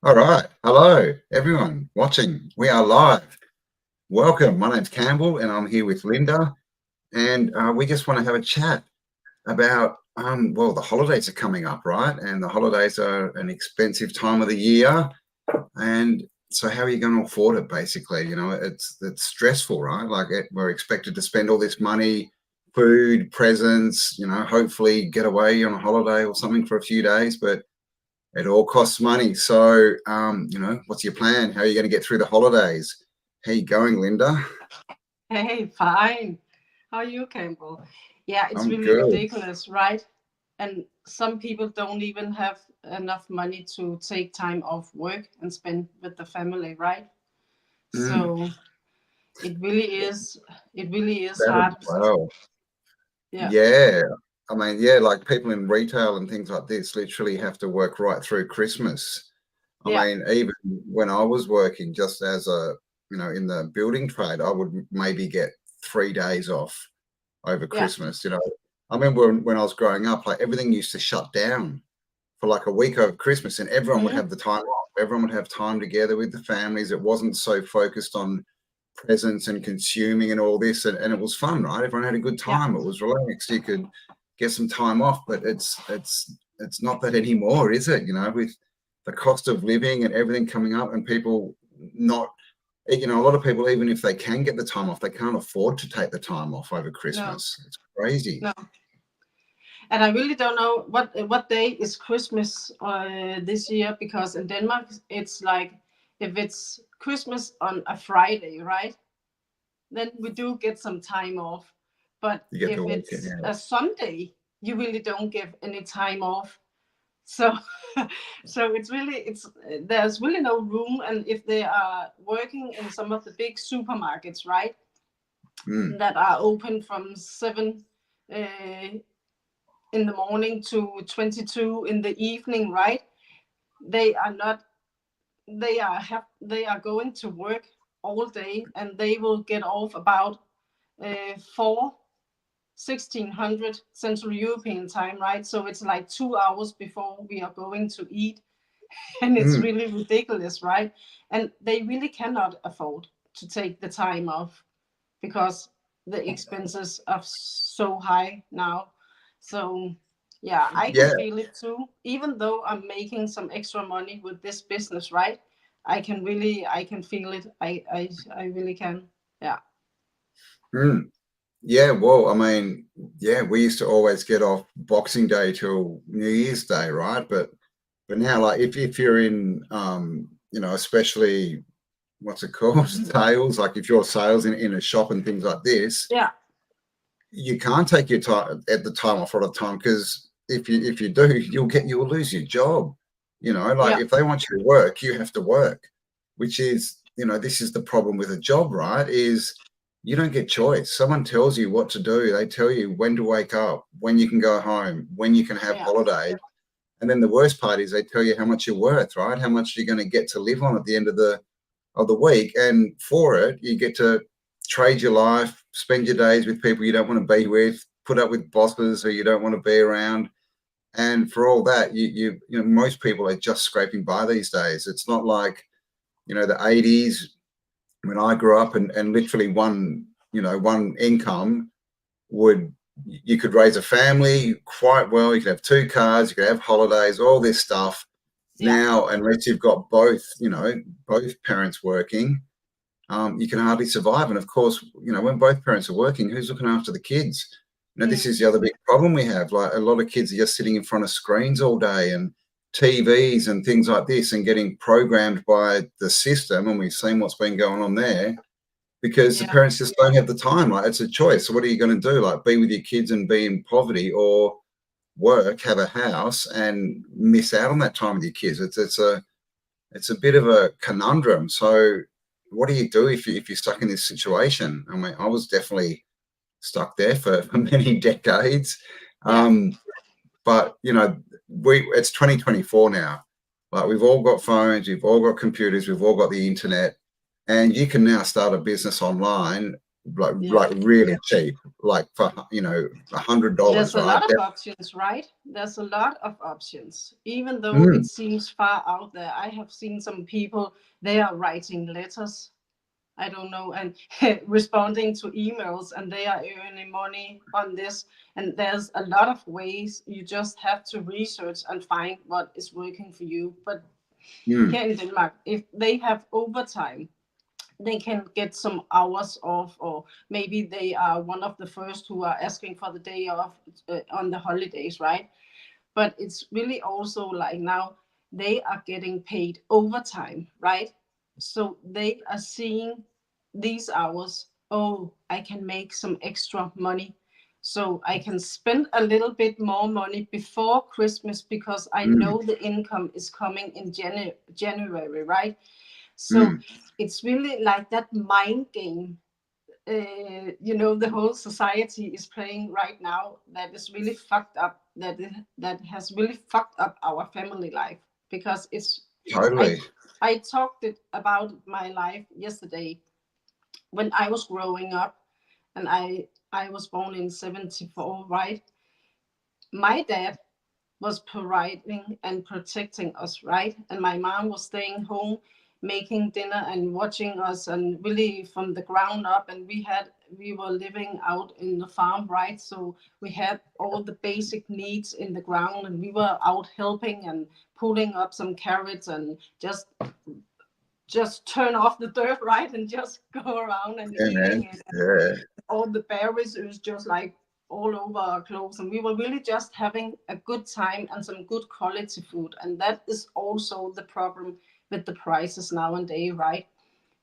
All right. Hello, everyone watching. We are live. Welcome. My name's Campbell, and I'm here with Linda. And we just want to have a chat about, well, the holidays are coming up, right? And the holidays are an expensive time of the year. And so, how are you going to afford it, basically? It's stressful, right? We're expected to spend all this money, food, presents, hopefully get away on a holiday or something for a few days. But it all costs money. So, what's your plan? How are you going to get through the holidays? How you going, Linda? Hey, fine. How are you, Campbell? Yeah, it's I'm really good. ridiculous, right? And some people don't even have enough money to take time off work and spend with the family, right? Mm, So it really is that as hard. well. Yeah, Yeah. I mean, yeah, like people in retail and things like this literally have to work right through Christmas. I yeah, mean, even when I was working just as in the building trade, I would maybe get 3 days off over yeah. Christmas. I remember when I was growing up, like everything used to shut down for like a week over Christmas, and everyone would Hmm. have the time off. Everyone would have time together with the families. It wasn't so focused on presents and consuming and all this, and it was fun, right? Everyone had a good Yeah, time. It was relaxed. You could get some time off, but it's not that anymore, is it? With the cost of living and everything coming up, and people not, a lot of people, even if they can get the time off, they can't afford to take the time off over no, Christmas. It's crazy. no. And I really don't know what day is Christmas this year, because in Denmark it's like if it's Christmas on a Friday, right? Then we do get some time off. But You get the if weekend it's out. a Sunday, you really don't get any time off. So, so it's there's really no room. And if they are working in some of the big supermarkets, right, Mm, that are open from 7 in the morning to 22 in the evening, right? They are not. They are going to work all day, and they will get off about 4 1600 Central European time, right? So it's like 2 hours before we are going to eat. And it's mm. really ridiculous, right? And they really cannot afford to take the time off because the expenses are so high now. So yeah, I can Yeah, feel it too. Even though I'm making some extra money with this business, right? I can feel it. I really can. Yeah. mm. Yeah, well, I mean, yeah, we used to always get off Boxing Day till New Year's Day, right? But now, like, if you're in, especially what's it called, sales, like if you're sales in a shop and things like this, Yeah. you can't take your time at the time off all the time, because if you do, you'll lose your job. Like Yeah. if they want you to work, you have to work, which is, this is the problem with a job, right? Is you don't get choice. Someone tells you what to do. They tell you when to wake up, when you can go home, when you can have Yeah. holidays. And then the worst part is they tell you how much you're worth, right? How much you're going to get to live on at the end of the week. And for it, you get to trade your life, spend your days with people you don't want to be with, put up with bosses who you don't want to be around. And for all that, most people are just scraping by these days. It's not like, the 80s when I grew up, and literally one income would, you could raise a family quite well. You could have two cars, you could have holidays, all this stuff. Yeah. Now, unless you've got both parents working, you can hardly survive. And of course, when both parents are working, who's looking after the kids? This Mm. is the other big problem we have. Like a lot of kids are just sitting in front of screens all day and TVs and things like this, and getting programmed by the system. And we've seen what's been going on there, because the Yeah. parents just don't have the time. Like it's a choice. So what are you going to do? Like be with your kids and be in poverty, or work, have a house, and miss out on that time with your kids? It's a bit of a conundrum. So what do you do if you're stuck in this situation? I mean, I was definitely stuck there for many decades. Yeah. Um, but it's 2024 now. Like we've all got phones, we've all got computers, we've all got the internet, and you can now start a business online like really cheap, like for $100, There's a right? lot of options, right? There's a lot of options. Even though it Mm, seems far out there, I have seen some people, they are writing letters, I don't know, and responding to emails, and they are earning money on this. And there's a lot of ways. You just have to research and find what is working for you. But mm, here in Denmark, if they have overtime, they can get some hours off, or maybe they are one of the first who are asking for the day off on the holidays, right? But it's really also like now they are getting paid overtime, right? So they are seeing these hours, oh, I can make some extra money. So I can spend a little bit more money before Christmas because I mm, know the income is coming in January, right? So mm. it's really like that mind game, the whole society is playing right now, that is really fucked up, that has really fucked up our family life. Because i Totally. I talked about my life yesterday. When I was growing up, and I was born in 74, right? My dad was providing and protecting us, right? And my mom was staying home, making dinner and watching us, and really from the ground up. And we were living out in the farm, right? So we had all the basic needs in the ground, and we were out helping and pulling up some carrots, and just turn off the dirt, right? And just go around and Yeah, man. eating it. Yeah. All the berries, it was just like all over our clothes, and we were really just having a good time and some good quality food. And that is also the problem with the prices nowadays, right?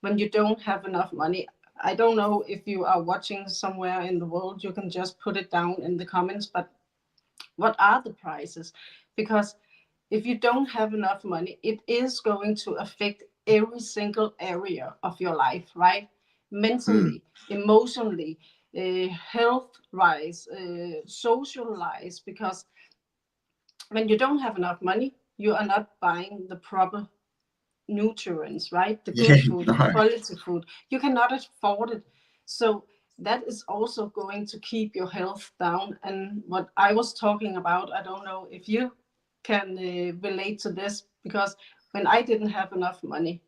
When you don't have enough money, I don't know if you are watching somewhere in the world, you can just put it down in the comments. But what are the prices? Because if you don't have enough money, it is going to affect every single area of your life, right? Mm. Mentally, emotionally, health wise, social wise. Because when you don't have enough money, you are not buying the proper nutrients, right? The Yeah, good food, the no. quality food. You cannot afford it. So that is also going to keep your health down. And what I was talking about, I don't know if you can relate to this, because when I didn't have enough money,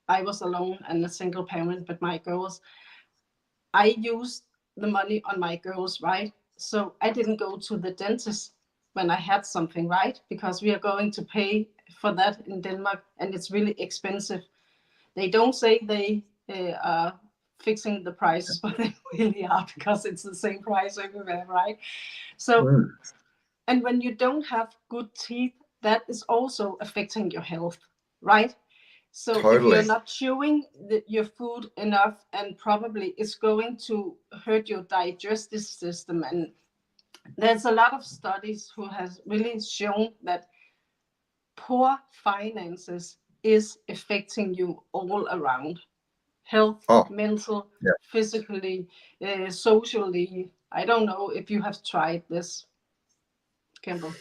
I was alone and a single parent with my girls. I used the money on my girls, right? So I didn't go to the dentist when I had something, right? Because we are going to pay for that in Denmark, and it's really expensive. They don't say they are fixing the prices, but they really are, because it's the same price everywhere, right? So, Mm. and when you don't have good teeth, that is also affecting your health, right? So if you're Totally. not chewing your food enough, and probably it's going to hurt your digestive system. And there's a lot of studies who has really shown that poor finances is affecting you all around: health, Oh, mental, yeah. physically, socially. I don't know if you have tried this, Campbell,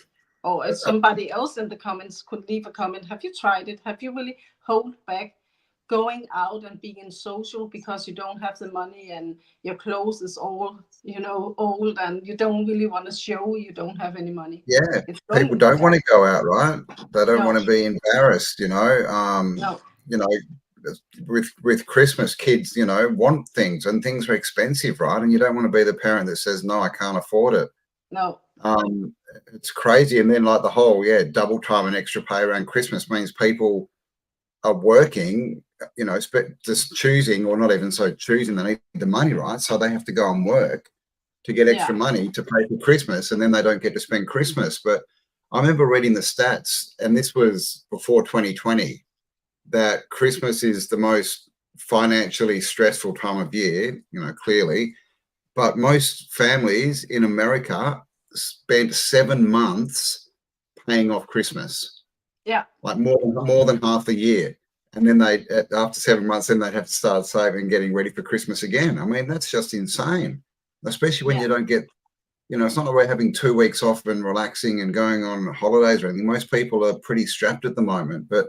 or if Uh, somebody else in the comments could leave a comment. Have you tried it? Have you really hold back going out and being social because you don't have the money, and your clothes is all old, and you don't really want to show you don't have any money? Yeah. It's People going don't want down. to go out, right? They don't No, want to be embarrassed, no, you know, with Christmas, kids, want things, and things are expensive, right? And you don't want to be the parent that says, no, I can't afford it. no. Um, it's crazy. And then like the whole, double time and extra pay around Christmas means people are working, just choosing, or not even so choosing, they need the money, right? So they have to go and work to get extra Yeah, money to pay for Christmas, and then they don't get to spend Christmas. But I remember reading the stats, and this was before 2020, that Christmas is the most financially stressful time of year, clearly. But most families in America spent 7 months paying off Christmas, yeah, like more than half the year. And then after 7 months, then they'd have to start saving, getting ready for Christmas again. I mean, that's just insane, especially when yeah, you don't get, it's not like we're having 2 weeks off and relaxing and going on holidays or anything. Most people are pretty strapped at the moment, but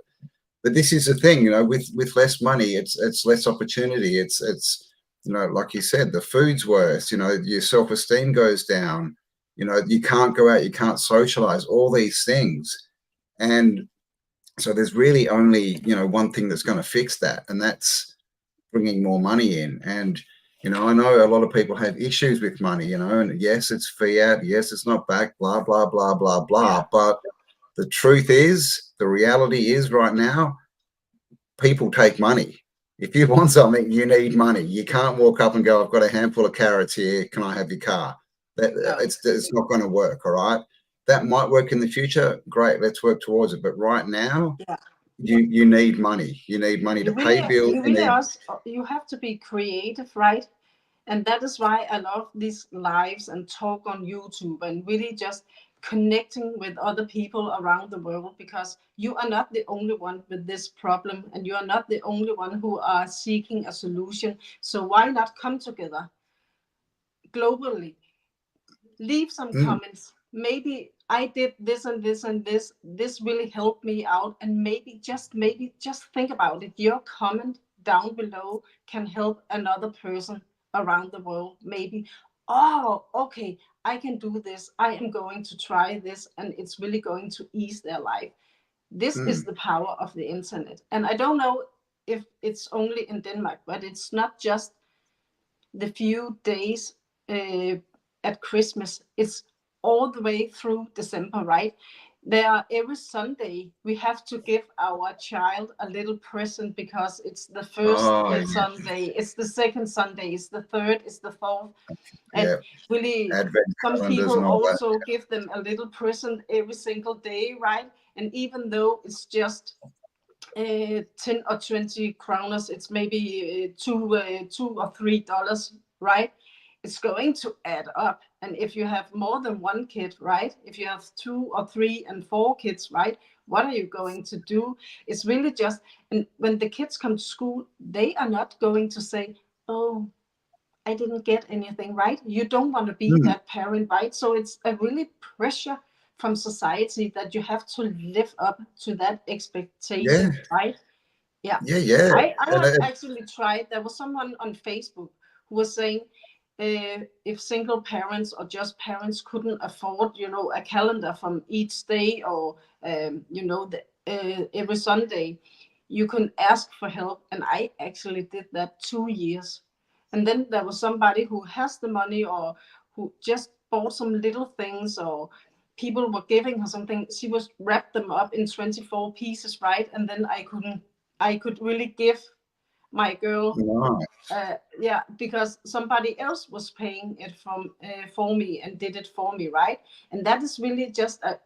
this is the thing, with less money, it's less opportunity. It's like you said, the food's worse, your self-esteem goes down, you can't go out, you can't socialize, all these things. And so there's really only, one thing that's going to fix that, and that's bringing more money in. And, I know a lot of people have issues with money, and yes, it's fiat, yes, it's not back, blah, blah, blah, blah, blah. Yeah. But the truth is, the reality is right now, people take money. If you want something, you need money. You can't walk up and go, I've got a handful of carrots here. Can I have your car? No. It's not going to work. All right. That might work in the future. Great. Let's work towards it. But right now, Yeah. you need money. You need money to pay bills. You really also, you have to be creative, right? And that is why I love these lives and talk on YouTube and really just connecting with other people around the world, because you are not the only one with this problem and you are not the only one who are seeking a solution. So why not come together globally? Leave some Mm, comments. Maybe I did this and this and this. This really helped me out. And maybe just think about it. Your comment down below can help another person around the world. Maybe, oh, okay, I can do this. I am going to try this, and it's really going to ease their life. This is mm. the power of the internet. And I don't know if it's only in Denmark, but it's not just the few days uh, at Christmas. It's all the way through December, right? There are every Sunday we have to give our child a little present, because it's the first Oh, yeah. Sunday, it's the second Sunday, it's the third, it's the fourth, and Yeah. really Advent some calendars people and all that. also give them a little present every single day, right? And even though it's just 10 or 20 kroners, it's maybe $2 or $3, right? It's going to add up. And if you have more than one kid, right? If you have 2 or 3 and 4 kids, right? What are you going to do? It's really just, and when the kids come to school, they are not going to say, oh, I didn't get anything, right? You don't want to be Mm, that parent, right? So it's a really pressure from society that you have to live up to that yeah. expectation, right? Yeah. Yeah. Yeah. I And have actually tried. There was someone on Facebook who was saying if single parents or just parents couldn't afford, a calendar from each day, or, every Sunday, you can ask for help. And I actually did that 2 years. And then there was somebody who has the money, or who just bought some little things, or people were giving her something. She was wrapped them up in 24 pieces, right? And then I could really give my girl, right. yeah, because somebody else was paying it for me and did it for me, right? And that is really just a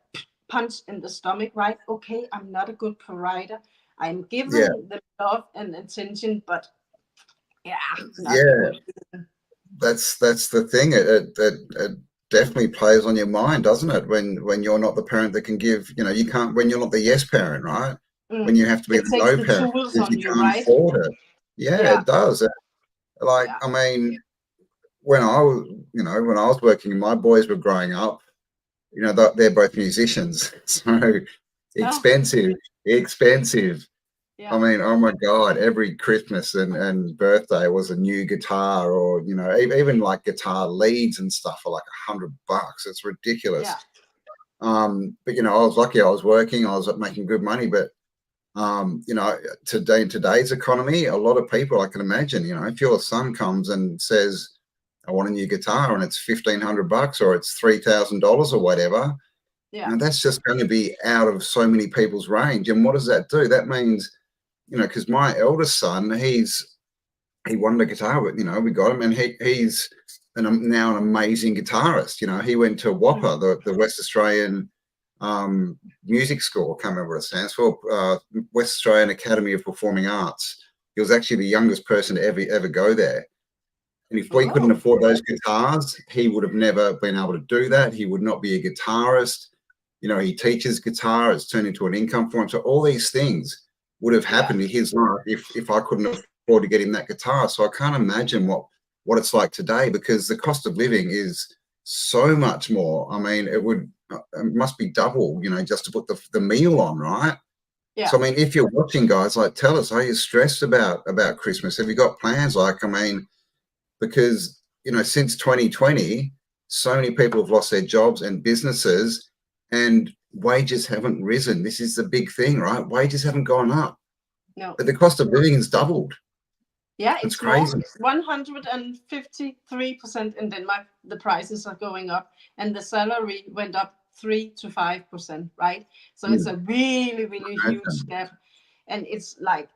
punch in the stomach, right? Okay, I'm not a good provider. I'm Yeah. giving them love and attention, but yeah, not a Yeah. good feeling. That's the thing. It definitely plays on your mind, doesn't it? When you're not the parent that can give, you can't, when you're not the yes parent, right? When Mm. you have to be It the takes no the parent tools because on you you, can't right? afford it. Yeah, Yeah, it does. Like, yeah. I mean, when I was, when I was working, my boys were growing up. They're both musicians, so Oh, expensive, expensive. I yeah, mean, oh my God, every Christmas and birthday was a new guitar, or, even like guitar leads and stuff for like $100. It's ridiculous. yeah, But I was lucky. I was working. I was making good money. But today in today's economy, a lot of people, I can imagine, if your son comes and says, "I want a new guitar," and it's $1,500 or it's $3,000 or whatever, yeah, that's just going to be out of so many people's range. And what does that do? That means, because my eldest son, he wanted a guitar, but we got him, and he's now an amazing guitarist. He went to mm, WAPA, the West Australian music school. I can't remember what it stands for. West Australian Academy of Performing Arts. He was actually the youngest person to ever go there. And if we couldn't oh, afford those guitars, he would have never been able to do that. He would not be a guitarist. He teaches guitar. It's turned into an income for him. So all these things would have yeah, happened in his life if I couldn't afford to get him that guitar. So I can't imagine what it's like today, because the cost of living is so much more. I mean, it must be double, just to put the meal on, right? yeah. So I mean, if you're watching, guys, like, tell us, are you stressed about Christmas? Have you got plans? Like, I mean, because, since 2020, so many people have lost their jobs and businesses, and wages haven't risen. This is the big thing, right? Wages haven't gone up, No. but the cost of living has doubled. Yeah, It's it's more crazy. 153% in Denmark. The prices are going up, and the salary went up 3 to 5%, right? So it's a really, really huge Imagine. gap. And it's like,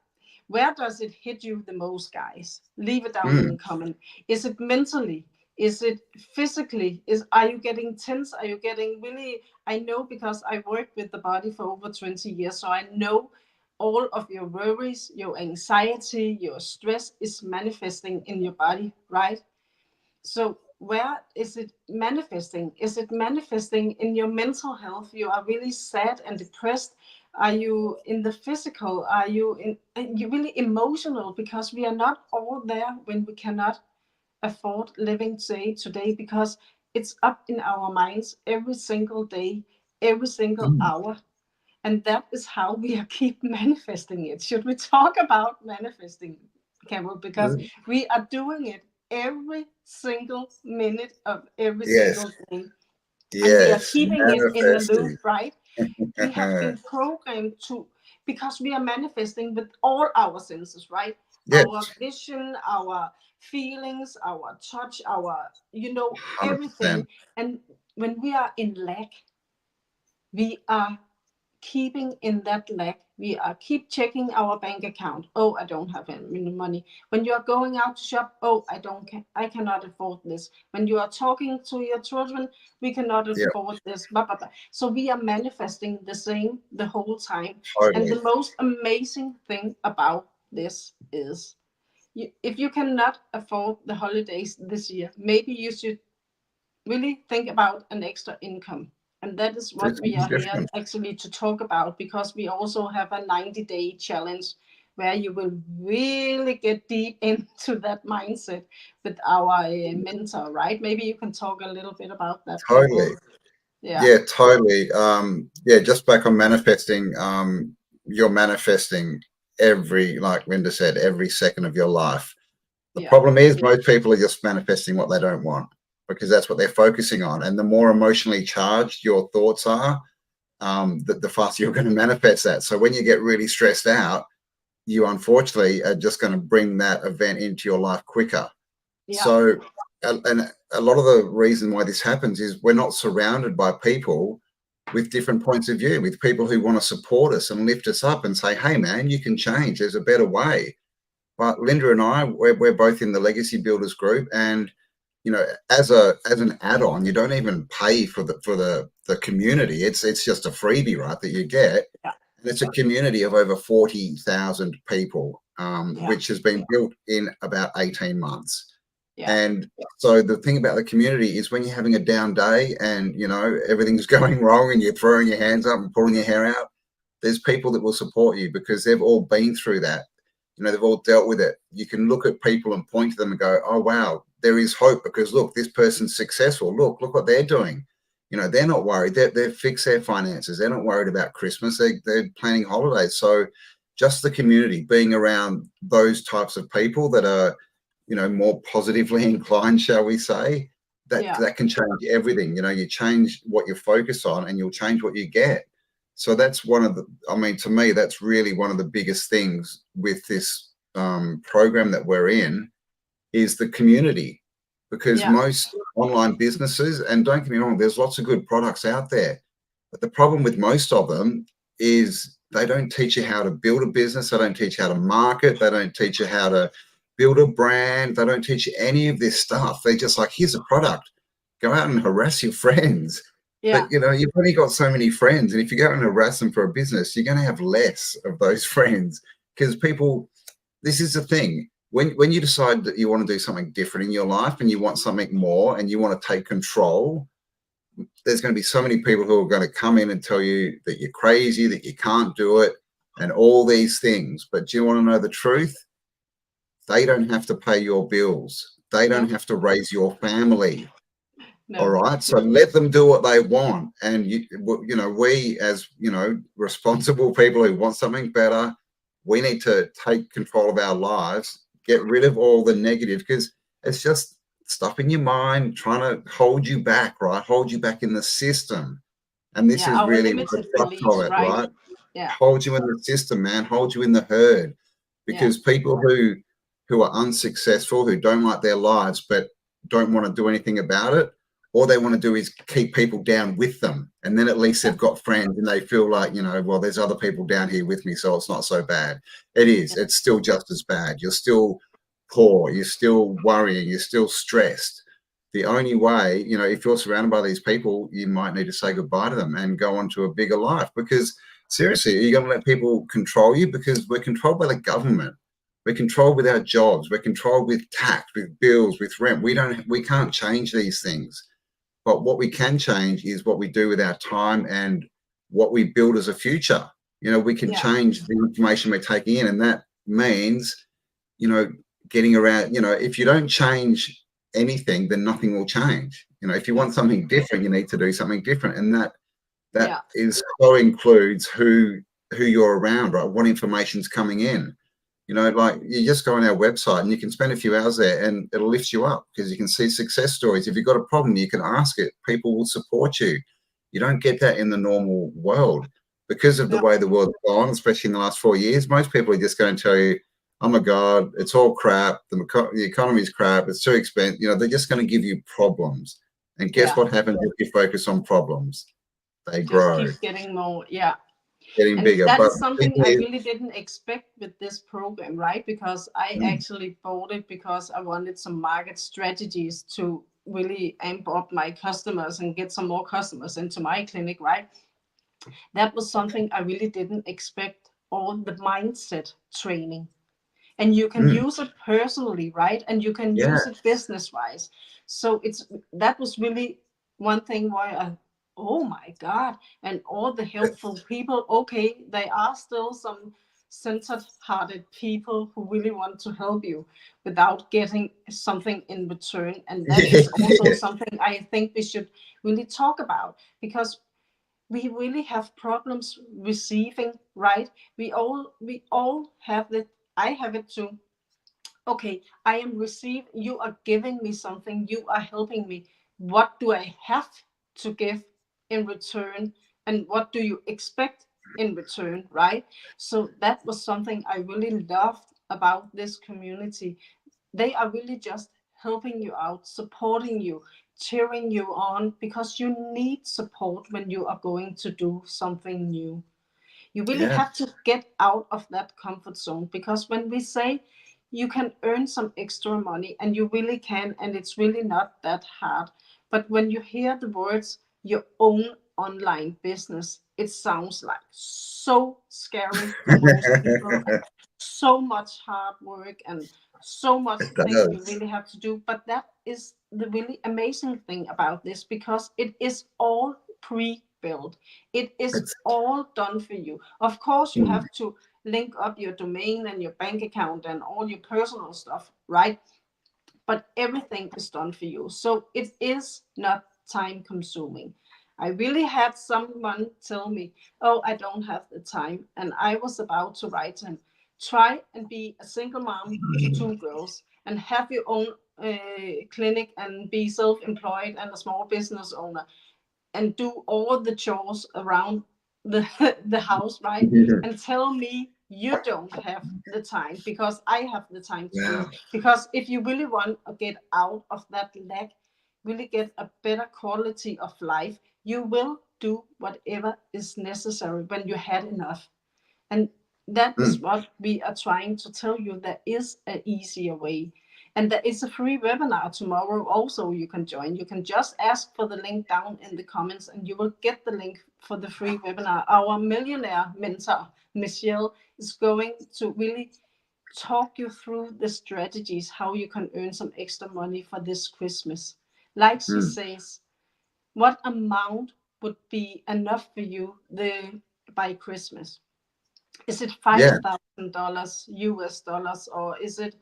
where does it hit you the most, guys? Leave it down in Mm, the comment. Is it mentally? Is it physically? Are you getting tense? Are you getting really? I know, because I worked with the body for over 20 years, so I know all of your worries, your anxiety, your stress is manifesting in your body, right? So where is it manifesting? Is it manifesting in your mental health? You are really sad and depressed. Are you in the physical? Are you in? Are you really emotional? Because we are not all there when we cannot afford living today, because it's up in our minds every single day, every single mm. hour. And that is how we are keep manifesting it. Should we talk about manifesting, Carol? Because we are doing it every single minute of every Yes, single day. And we are yes, keeping it in the loop, manifesting. right? We have been programmed to, because we are manifesting with all our senses, right? Yes, Our vision, our feelings, our touch, our, 100%. everything. And when we are in lack, we are keeping in that lack. We are keep checking our bank account. Oh, I don't have any money. When you are going out to shop, oh, I cannot afford this. When you are talking to your children, we cannot Yeah, afford this. Blah, blah, blah. So we are manifesting the same the whole time. And totally. the most amazing thing about this is, if you cannot afford the holidays this year, maybe you should really think about an extra income. And that is Do what we something are here different. actually to talk about, because we also have a 90-day challenge where you will really get deep into that mindset with our mentor, right? Maybe you can talk a little bit about that, Campbell. Totally. Yeah, Yeah, totally. Yeah, just back on manifesting, you're manifesting every, like Linda said, every second of your life. The yeah, problem is most people are just manifesting what they don't want because that's what they're focusing on. And the more emotionally charged your thoughts are, the faster you're going to manifest that. So when you get really stressed out, you unfortunately are just going to bring that event into your life quicker. yeah, So, and a lot of the reason why this happens is we're not surrounded by people with different points of view, with people who want to support us and lift us up and say, hey, man, you can change. There's a better way. But Linda and I, we're both in the Legacy Builders group, and as an add-on, you don't even pay for the community. It's just a freebie, right, that you get, yeah, and it's a community of over 40,000 people, yeah, which has been built in about 18 months. yeah, And so the thing about the community is when you're having a down day and everything's going wrong and you're throwing your hands up and pulling your hair out, there's people that will support you because they've all been through that. They've all dealt with it. You can look at people and point to them and go, oh, wow, there is hope because look, this person's successful. Look what they're doing. They're not worried. They've fixed their finances. They're not worried about Christmas. They're planning holidays. So just the community, being around those types of people that are, more positively inclined, shall we say, yeah, that can change everything. You change what you focus on and you'll change what you get. So that's one of the, I mean, to me, that's really one of the biggest things with this program that we're in is the community. Because yeah, most online businesses, and don't get me wrong, there's lots of good products out there. But the problem with most of them is they don't teach you how to build a business. They don't teach you how to market. They don't teach you how to build a brand. They don't teach you any of this stuff. They're just like, here's a product. Go out and harass your friends. yeah, But you've only got so many friends. And if you go and harass them for a business, you're going to have less of those friends because people, this is the thing. When you decide that you want to do something different in your life and you want something more and you want to take control, there's going to be so many people who are going to come in and tell you that you're crazy, that you can't do it, and all these things. But do you want to know the truth? They don't have to pay your bills. They no, don't have to raise your family. All no, right. So let them do what they want. And, we as, responsible people who want something better, we need to take control of our lives, get rid of all the negative because It's just stuff in your mind trying to hold you back, right? Hold you back in the system. And this Yeah, is our really the limited crux of beliefs, it, right? right? Yeah, Hold you in the system, man. Hold you in the herd. yeah, Because people who are unsuccessful, who don't like their lives, but don't want to do anything about it, all they want to do is keep people down with them. And then at least yeah, they've got friends and they feel like, well, there's other people down here with me, so it's not so bad. It is. yeah, It's still just as bad. You're still poor. You're still worrying. You're still stressed. The only way, if you're surrounded by these people, you might need to say goodbye to them and go on to a bigger life. Because seriously, are you going to let people control you? Because we're controlled by the government. We're controlled with our jobs. We're controlled with tax, with bills, with rent. We can't change these things. But what we can change is what we do with our time and what we build as a future. We can yeah, change the information we're taking in, and that means, you know, getting around. If you don't change anything, then nothing will change. If you yeah, want something different, you need to do something different, and that yeah, is so includes who you're around, right? What information's coming in. Like you just go on our website and you can spend a few hours there and it'll lift you up because you can see success stories. If you've got a problem, you can ask it. People will support you. You don't get that in the normal world because of the yeah. way the world's gone, especially in the last 4 years. Most people are just going to tell you, oh my God, it's all crap. The economy's crap. It's too expensive. They're just going to give you problems. And guess Yeah. what happens if you focus on problems? They Just grow, keep getting more. Yeah. getting And bigger. that But is the something thing I is, really didn't expect with this program, right? Because I actually bought it because I wanted some market strategies to really amp up my customers and get some more customers into my clinic, right? That was something I really didn't expect. All the mindset training. And you can mm, use it personally, right? And you can yeah, use it business wise. So that was really one thing why oh my God, and all the helpful people. Okay, they are still some centered hearted people who really want to help you without getting something in return. And that yeah, is also something I think we should really talk about, because we really have problems receiving, right? We all have it. I have it too. Okay, I am receiving, you are giving me something, you are helping me. What do I have to give in return? And what do you expect in return, right? So that was something I really loved about this community. They are really just helping you out, supporting you, cheering you on, because you need support when you are going to do something new. You really yeah, have to get out of that comfort zone, because when we say you can earn some extra money, and you really can, and it's really not that hard, but when you hear the words your own online business, it sounds like so scary for most people, and so much hard work, and so much it things you does. really have to do. But that is the really amazing thing about this, because it is all pre-built. It is It's all done for you. Of course, you mm, have to link up your domain and your bank account and all your personal stuff, right? But everything is done for you. So it is not time consuming. I really had someone tell me, oh, I don't have the time. And I was about to write to him, try and be a single mom to two girls and have your own clinic and be self employed and a small business owner and do all the chores around the the house, right? And tell me you don't have the time, because I have the time to do wow. it. Because if you really want to get out of that lack, really get a better quality of life, you will do whatever is necessary when you had enough. And that is Mm, what we are trying to tell you. There is an easier way. And there is a free webinar tomorrow also you can join. You can just ask for the link down in the comments and you will get the link for the free webinar. Our millionaire mentor, Michelle, is going to really talk you through the strategies, how you can earn some extra money for this Christmas. Like she mm. says, what amount would be enough for you by Christmas? Is it Yeah. $5,000 US dollars, or is it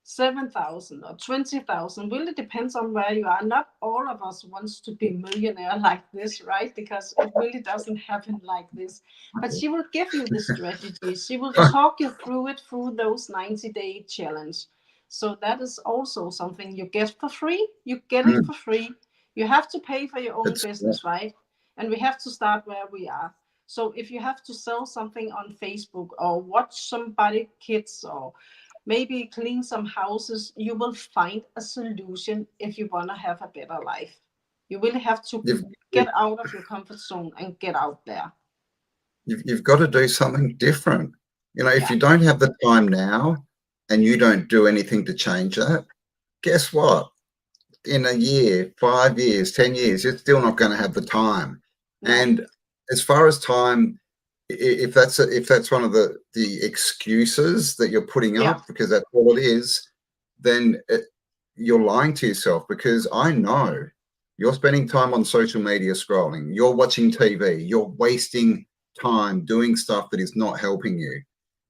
7,000 or 20,000? Really depends on where you are. Not all of us wants to be millionaire like this, right? Because it really doesn't happen like this. But she will give you the strategies. She will talk you through it through those 90-day challenge. So that is also something you get for free. You get it Mm, for free. You have to pay for your own it's business, right? And we have to start where we are. So if you have to sell something on Facebook or watch somebody kids or maybe clean some houses, you will find a solution if you want to have a better life. You really have to you've, get out of your comfort zone and get out there. you've got to do something different. You know, if Yeah. you don't have the time now and you don't do anything to change that, guess what? In a year, 5 years, 10 years, you're still not going to have the time. No. And as far as time, if that's one of the excuses that you're putting Yeah. up, because that's all it is, then you're lying to yourself, because I know you're spending time on social media scrolling, you're watching TV, you're wasting time doing stuff that is not helping you.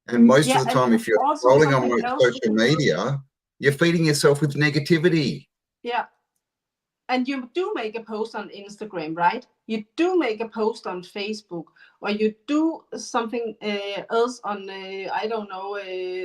And most Yeah. of the And time, if you're also scrolling on something else. social media, you're feeding yourself with negativity. Yeah. And you do make a post on Instagram, right? You do make a post on Facebook, or you do something else on, I don't know,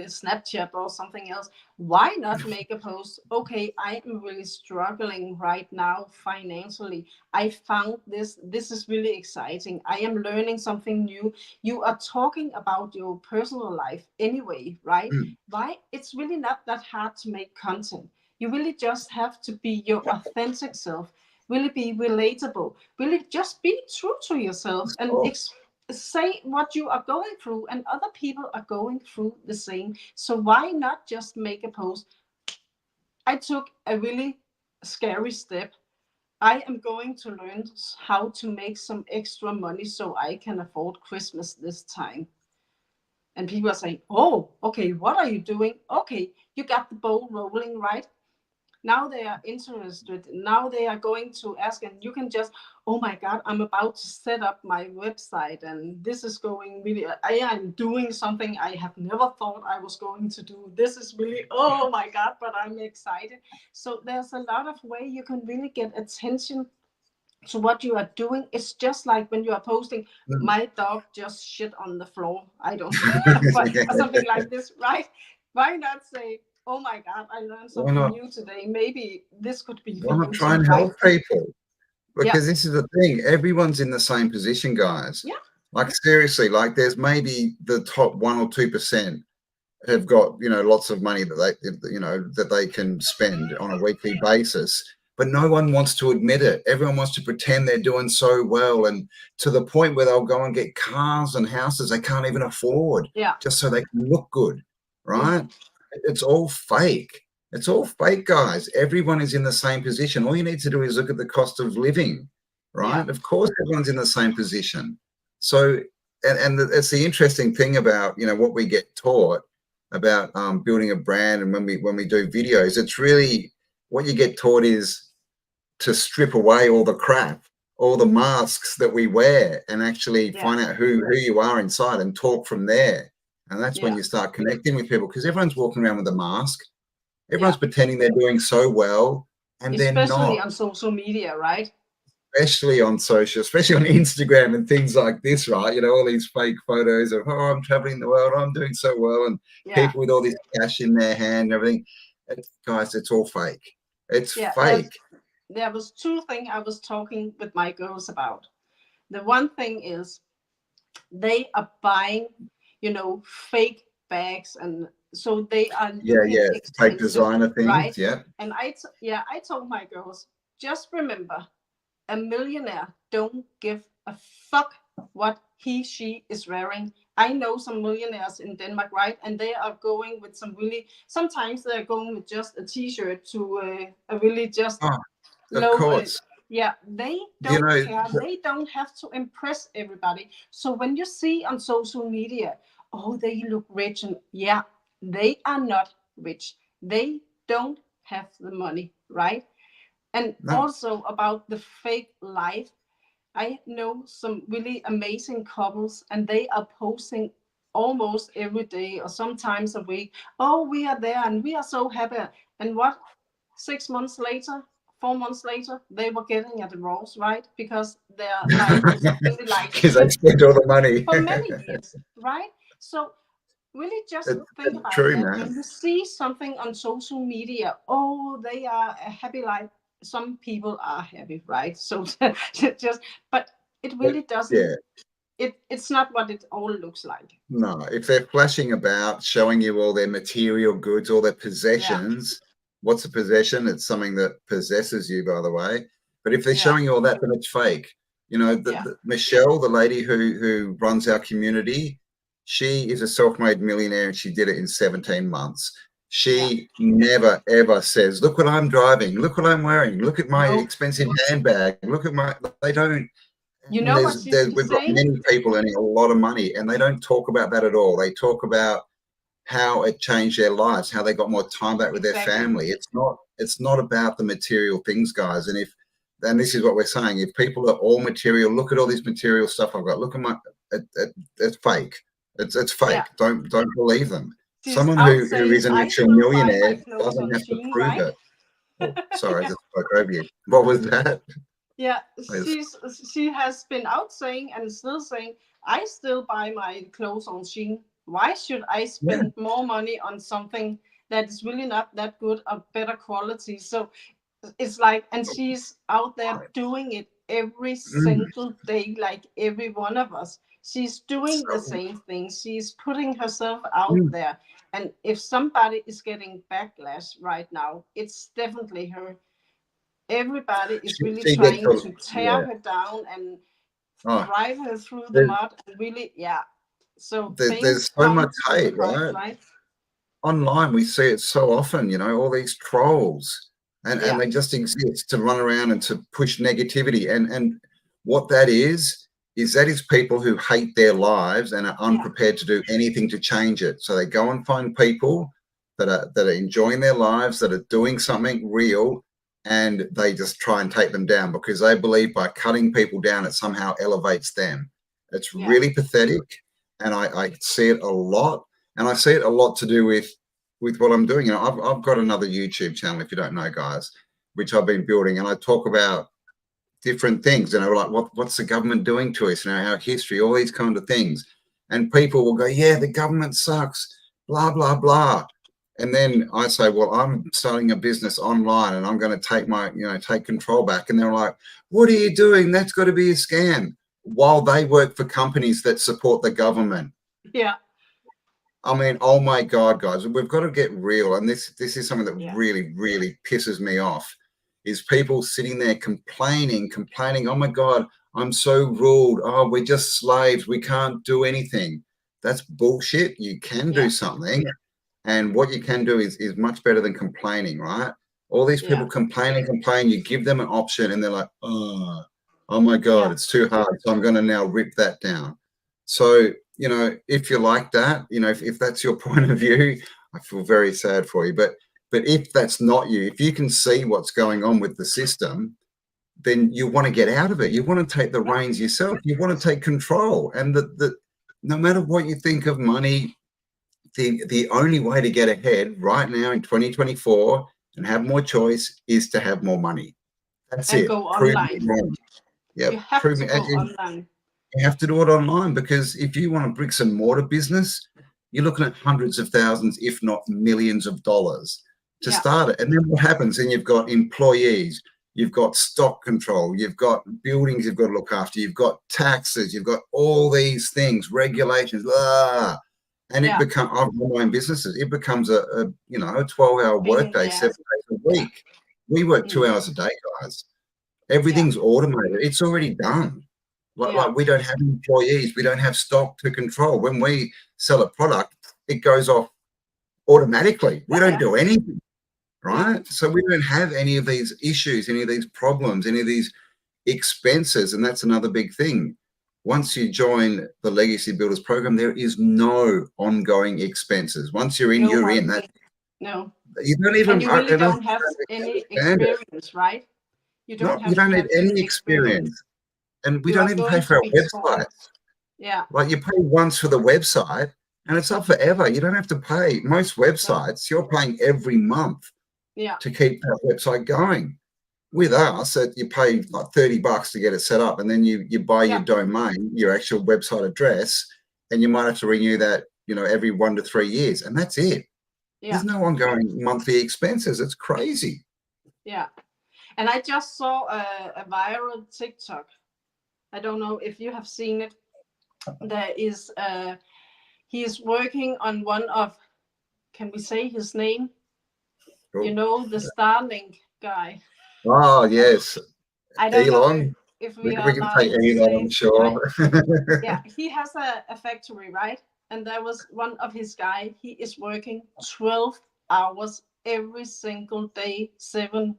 Snapchat or something else. Why not make a post? Okay, I am really struggling right now financially. I found this. This is really exciting. I am learning something new. You are talking about your personal life anyway, right? Mm. Why? It's really not that hard to make content. You really just have to be your authentic self, really be relatable, really just be true to yourself and Oh, say what you are going through, and other people are going through the same. So why not just make a post? I took a really scary step. I am going to learn how to make some extra money so I can afford Christmas this time. And people are saying, oh, okay, what are you doing? Okay, you got the ball rolling, right? Now they are interested. Now they are going to ask, and you can just, oh my God, I'm about to set up my website, and this is going really, I am doing something I have never thought I was going to do. This is really, oh my God, but I'm excited. So there's a lot of way you can really get attention to what you are doing. It's just like when you are posting, mm. my dog just shit on the floor. I don't know, but or something like this, right? Why not say, oh my God, I learned Why something not? new today. Maybe this could be for Why not you try too, and right? help people? Yeah, Because this is the thing, everyone's in the same position, guys. yeah, Like seriously, like there's maybe the top 1 or 2% have got, lots of money that that they can spend on a weekly basis, but no one wants to admit it. Everyone wants to pretend they're doing so well, and to the point where they'll go and get cars and houses they can't even afford yeah, just so they can look good, mm, right? It's all fake. It's all fake, guys. Everyone is in the same position. All you need to do is look at the cost of living, yeah, right? Of course everyone's in the same position. So and it's the interesting thing about what we get taught about building a brand, and when we do videos, it's really what you get taught is to strip away all the crap, all the masks that we wear, and actually yeah, find out who you are inside and talk from there. And that's when yeah, you start connecting with people, because everyone's walking around with a mask, yeah. everyone's pretending they're doing so well, and they're Especially not. on social media, right? Especially on social, especially on Instagram and things like this, right? All these fake photos of, oh, I'm traveling the world, I'm doing so well, and Yeah, people with all this cash in their hand and everything. Guys, it's all fake. It's yeah. fake. There was two things I was talking with my girls about. The one thing is they are buying, fake bags, and so they are Yeah, looking yeah. Fake expensive, designer things. right? Yeah. And I told my girls, just remember, a millionaire don't give a fuck what she is wearing. I know some millionaires in Denmark, right? And they are going with some really, sometimes they're going with just a t-shirt to a really just Oh, of low, course. yeah, they You don't know, care. They don't have to impress everybody. So when you see on social media, oh, they look rich, and yeah, they are not rich. They don't have the money, right? And no, also about the fake life, I know some really amazing couples, and they are posting almost every day or sometimes a week. Oh, we are there and we are so happy. And what? 6 months later, 4 months later, they were getting a divorce, right? Because their life was really like because I shit spent all the money. for many years, right? So really just think It's about true, that. man. When you see something on social media, oh, they are a happy life. Some people are happy, right? So just, but it But, really doesn't. yeah. It's not what it all looks like. No, if they're flashing about, showing you all their material goods, all their Yeah, possessions, what's a possession? It's something that possesses you, by the way. But if they're yeah, showing you all that, then it's fake. You know, yeah, Michelle, the lady who runs our community, she is a self-made millionaire and she did it in 17 months. yeah. She never ever says, "Look what I'm driving. Look what I'm wearing. Look at my No, expensive handbag. Look at my." They don't. you And know what she's we've got saying? many people earning a lot of money, and they don't talk about that at all. They talk about how it changed their lives, how they got more time back with their Exactly. family. It's not about the material things, guys. And this is what we're saying. If people are all material, look at all this material stuff I've got. Look at it's fake. It's Yeah, fake. Don't believe them. she's Someone out who saying, is an I actual still buy my millionaire clothes doesn't on have to Shein, prove right? it. Oh, sorry, I Yeah. just spoke over you. What was that? Yeah, Yes. she has been out saying and still saying, I still buy my clothes on Shein. Why should I Yeah. spend more money on something that is really not that good or better quality? So it's like, and she's out there doing it every Mm. single day, like every one of us. She's doing the So, same thing. She's putting herself out mm. there. And if somebody is getting backlash right now, it's definitely her. Everybody is really She gets trying to tear yeah. her down and Oh, drive her through the there's, mud and really, yeah. So there's things so much comes with the hate, price, right? right? Online, we see it so often, all these trolls, and Yeah, they just exist to run around and to push negativity. And what that is people who hate their lives and are yeah, unprepared to do anything to change it. So they go and find people that are enjoying their lives, that are doing something real, and they just try and take them down because they believe by cutting people down, it somehow elevates them. It's yeah, really pathetic, and I see it a lot, and I see it a lot to do with what I'm doing. I've got another YouTube channel, if you don't know, guys, which I've been building, and I talk about different things, like what's the government doing to us, our history, all these kind of things. And people will go, yeah, the government sucks, blah, blah, blah. And then I say, well, I'm starting a business online and I'm going to take control back. And they're like, what are you doing? That's got to be a scam. While they work for companies that support the government. yeah, I mean, oh my God, guys, we've got to get real. And this is something that yeah, really, really pisses me off is people sitting there complaining, oh my God, I'm so ruled. Oh, we're just slaves. We can't do anything. That's bullshit. You can do yeah, something. And what you can do is much better than complaining, right? All these people yeah, complain. You give them an option and they're like, oh my God, yeah, it's too hard. So I'm going to now rip that down. So, if you like that, if that's your point of view, I feel very sad for you. But if that's not you, if you can see what's going on with the system, then you want to get out of it. You want to take the yeah. reins yourself. You want to take control. And the no matter what you think of money, the only way to get ahead right now in 2024 and have more choice is to have more money. That's And it. go Prove me online. wrong. You Yep. have Prove to me. go And online. you have to do it online because if you want a bricks and mortar business, you're looking at hundreds of thousands, if not millions of dollars to Yeah, start it. And then what happens? Then you've got employees, you've got stock control, you've got buildings you've got to look after, you've got taxes, you've got all these things, regulations, and it yeah. becomes, I've run my own businesses, it becomes a 12-hour Pain in workday, the 7 days a Yeah. week. We work Mm. 2 hours a day, guys. Yeah. Everything's automated. It's already done. Yeah. Like we don't have employees. We don't have stock to control. When we sell a product, it goes off automatically. We don't Yeah. do anything, No. right? So we don't have any of these issues, any of these problems, any of these expenses. And that's another big thing. Once you join the Legacy Builders program, there is no ongoing expenses. Once you're in, No you're in. marketing. No. You don't And even, you I really don't don't have any understand it. experience, right? You don't No, you have to don't need have any any experience. experience. And we You don't are even pay going for to our be taught. website. Yeah. Like you pay once for the website and it's up forever. You don't have to pay. Most No. websites, you're paying every month Yeah. to keep that website going. With us, you pay like $30 to get it set up, and then you buy your Yeah. domain, your actual website address, and you might have to renew that every 1 to 3 years, and that's it. Yeah. There's no ongoing monthly expenses. It's crazy. Yeah. And I just saw a viral TikTok. I don't know if you have seen it. There is he is working on one of, can we say his name? Cool. The Starlink guy. Oh, yes. I don't know Elon. if We we can, are we can say allowed to Elon, say I'm it, right? sure. Yeah, he has a factory, right? And there was one of his guy. He is working 12 hours every single day, 7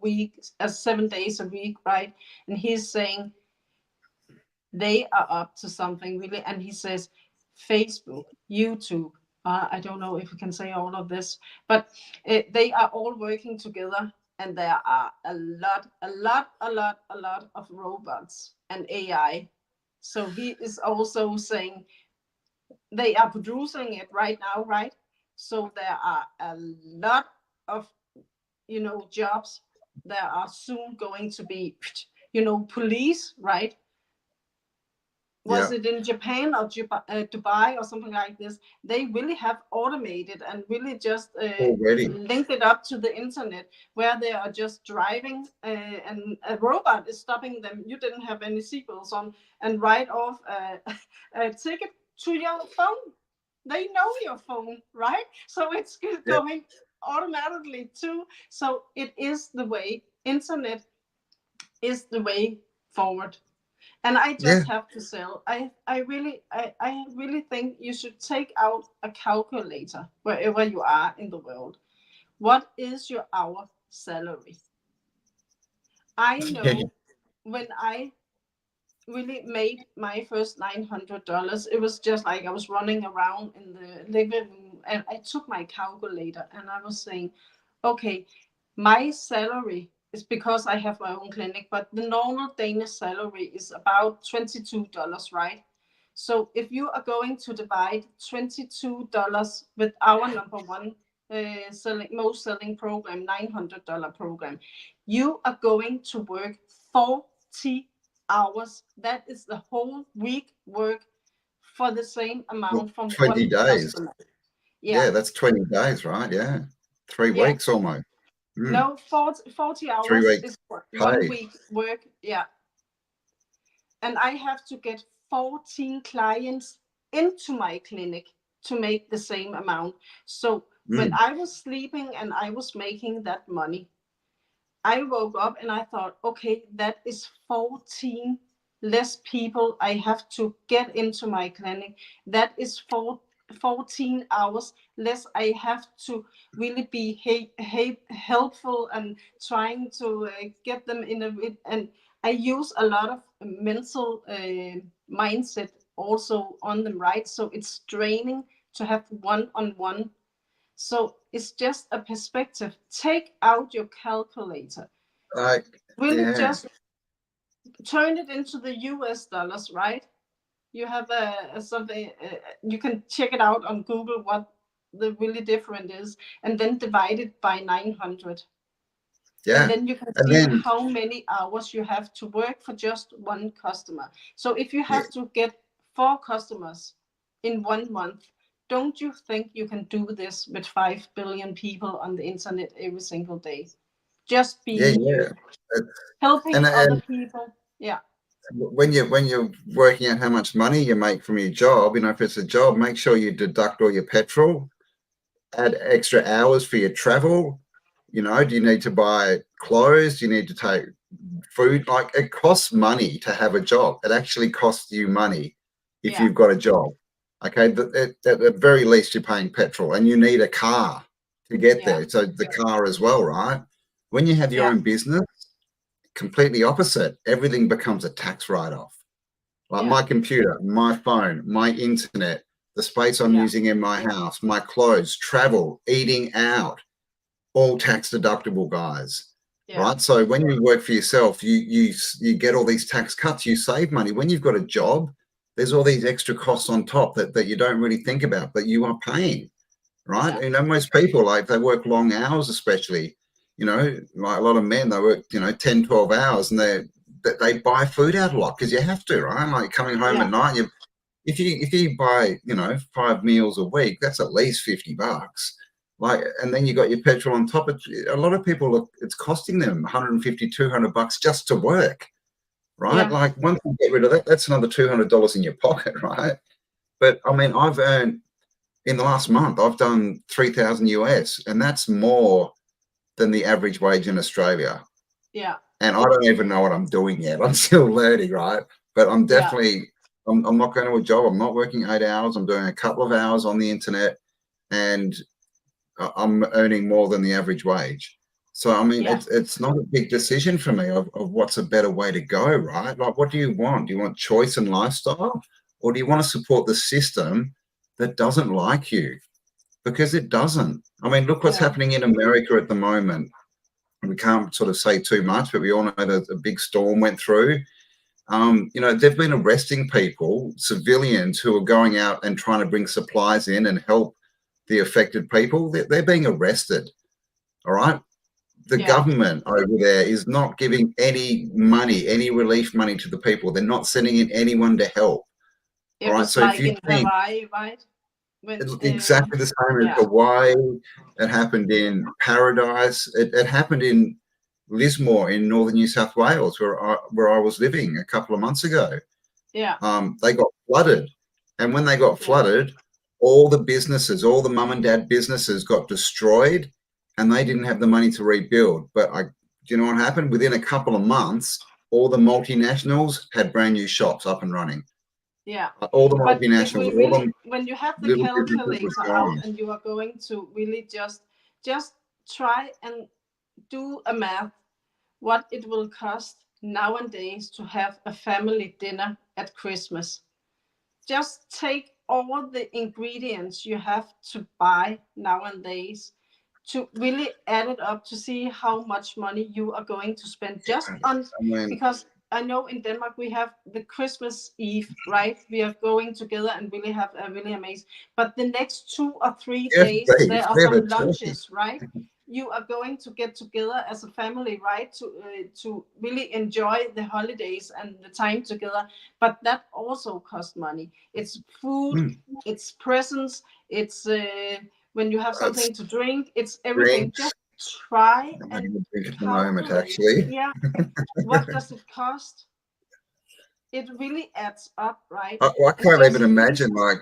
days a week, right? And he's saying they are up to something really. And he says Facebook, YouTube. I don't know if we can say all of this, but they are all working together, and there are a lot of robots and AI. So he is also saying they are producing it right now, right? So there are a lot of jobs that are soon going to be police, right? Was Yeah, it in Japan or Dubai or something like this? They really have automated and really just already. linked it up to the internet, where they are just driving and a robot is stopping them. You didn't have any seatbelts on, and write off a ticket to your phone. They know your phone, right? So it's Yep. going automatically too. So it is the way. Internet is the way forward. And I Yeah. just have to say, I really think you should take out a calculator wherever you are in the world. What is your hour salary? I know when I really made my first $900, it was just like I was running around in the living room, and I took my calculator and I was saying, okay, my salary is, because I have my own clinic, but the normal Danish salary is about $22, right? So if you are going to divide $22 with our number one most selling program, $900 program, you are going to work 40 hours. That is the whole week work for the same Well, amount from 20 one days. customer. Yeah, Yeah, that's 20 days, right? Yeah. 3 yeah. weeks almost. No, 40 3 hours weeks is one pay. week work. Yeah. And I have to get 14 clients into my clinic to make the same amount. So when Mm. I was sleeping and I was making that money, I woke up and I thought, okay, that is 14 less people I have to get into my clinic. That is 14 hours less I have to really be helpful and trying to get them in a bit. And I use a lot of mental mindset also on them, right? So it's draining to have one-on-one. So it's just a perspective. Take out your calculator. Like, Really yeah. just turn it into the US dollars, right? You have something, you can check it out on Google what the really different is, and then divide it by 900. And Yeah. then you can And see then, how many hours you have to work for just one customer. So if you yeah, have to get 4 customers in 1 month, don't you think you can do this with 5 billion people on the internet every single day? Just yeah, being yeah. you, helping other And people. Yeah, when you're working out how much money you make from your job, if it's a job, make sure you deduct all your petrol, add extra hours for your travel. Do you need to buy clothes? Do you need to take food? Like, it costs money to have a job. It actually costs you money if yeah, you've got a job. Okay, at the very least, you're paying petrol, and you need a car to get yeah, there. So the car as well, right? When you have your yeah, own business, completely opposite. Everything becomes a tax write-off. Like yeah, my computer, my phone, my internet, the space I'm yeah, using in my house, my clothes, travel, eating out, all tax deductible, guys. yeah, Right. So when you work for yourself, you get all these tax cuts, you save money. When you've got a job, there's all these extra costs on top that you don't really think about, but you are paying. Right. yeah, Most people, like, they work long hours, especially, like a lot of men, they work, 10, 12 hours, and they buy food out a lot because you have to, right? Like, coming home at yeah, night, if you buy, you know, 5 meals a week, that's at least $50. Like, and then you got your petrol on top. A lot of people, it's costing them 150, $200 just to work, right? Yeah. Like, once you get rid of that, that's another $200 in your pocket, right? But I mean, I've earned in the last month, I've done 3,000 US, and that's more than the average wage in Australia. Yeah. And I don't even know what I'm doing yet. I'm still learning, right? But I'm Yeah. definitely, I'm not going to a job. I'm not working 8 hours. I'm doing a couple of hours on the internet, and I'm earning more than the average wage. So I mean, Yeah. it's not a big decision for me of what's a better way to go, right? Like, what do you want? Do you want choice and lifestyle, or do you want to support the system that doesn't like you? Because it doesn't. I mean, look what's Yeah. happening in America at the moment. We can't sort of say too much, but we all know that a big storm went through. You know, they've been arresting people, civilians who are going out and trying to bring supplies in and help the affected people. They're being arrested. All right. The Yeah. government over there is not giving any money, any relief money to the people. They're not sending in anyone to help. All It right. was So if like you in think Hawaii, right? When it's exactly the same as yeah. Hawaii, it happened in Paradise, it happened in Lismore in northern New South Wales, where I was living a couple of months ago. Yeah. They got flooded, and when they got Yeah. flooded, all the businesses, all the mum and dad businesses got destroyed, and they didn't have the money to rebuild. But do you know what happened? Within a couple of months, all the multinationals had brand new shops up and running. Yeah. All the But if multinationals, we all really, the when you have the little businesses were calculator out gone. and you are going to really just try and do a math, what it will cost nowadays to have a family dinner at Christmas. Just take all the ingredients you have to buy nowadays to really add it up to see how much money you are going to spend just on, I mean, because I know in Denmark we have the Christmas Eve, right? We are going together and really have a really amazing, but the next 2 or 3 yeah, days beef, there are we have a some turkey. lunches, right? You are going to get together as a family, right? To really enjoy the holidays and the time together, but that also costs money. It's food, Mm. it's presents, it's when you have That's something to drink, it's everything. drinks. Just try I'm and having a drink at the moment, calculate. actually. Yeah, what does it cost? It really adds up, right? I And can't even just really, imagine. Like,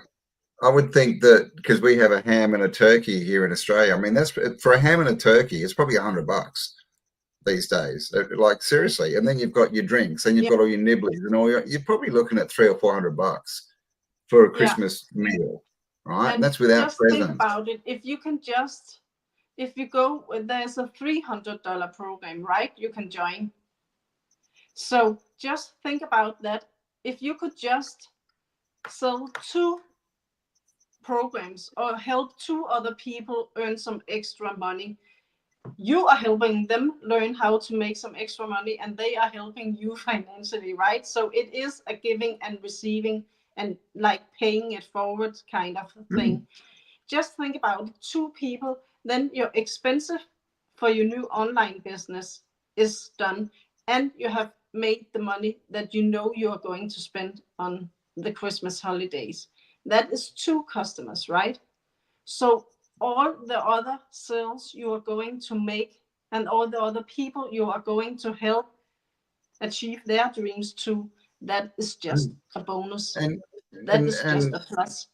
I would think that because we have a ham and a turkey here in Australia. I mean, that's for a ham and a turkey. It's probably $100 these days. Like, seriously. And then you've got your drinks, and you've yeah, got all your nibblies, and all you're probably looking at $300 or $400 for a yeah. Christmas meal, right? And And that's without just think presents. about it. If you can just, if you go, there's a $300 program, right? You can join. So just think about that. If you could just sell two programs or help two other people earn some extra money, you are helping them learn how to make some extra money and they are helping you financially, right? So it is a giving and receiving and like paying it forward kind of Mm. thing. Just think about two people, then your expensive for your new online business is done, and you have made the money that you know you are going to spend on the Christmas holidays. That is two customers, right? So all the other sales you are going to make and all the other people you are going to help achieve their dreams too, that is just a bonus. And That and is just and a plus.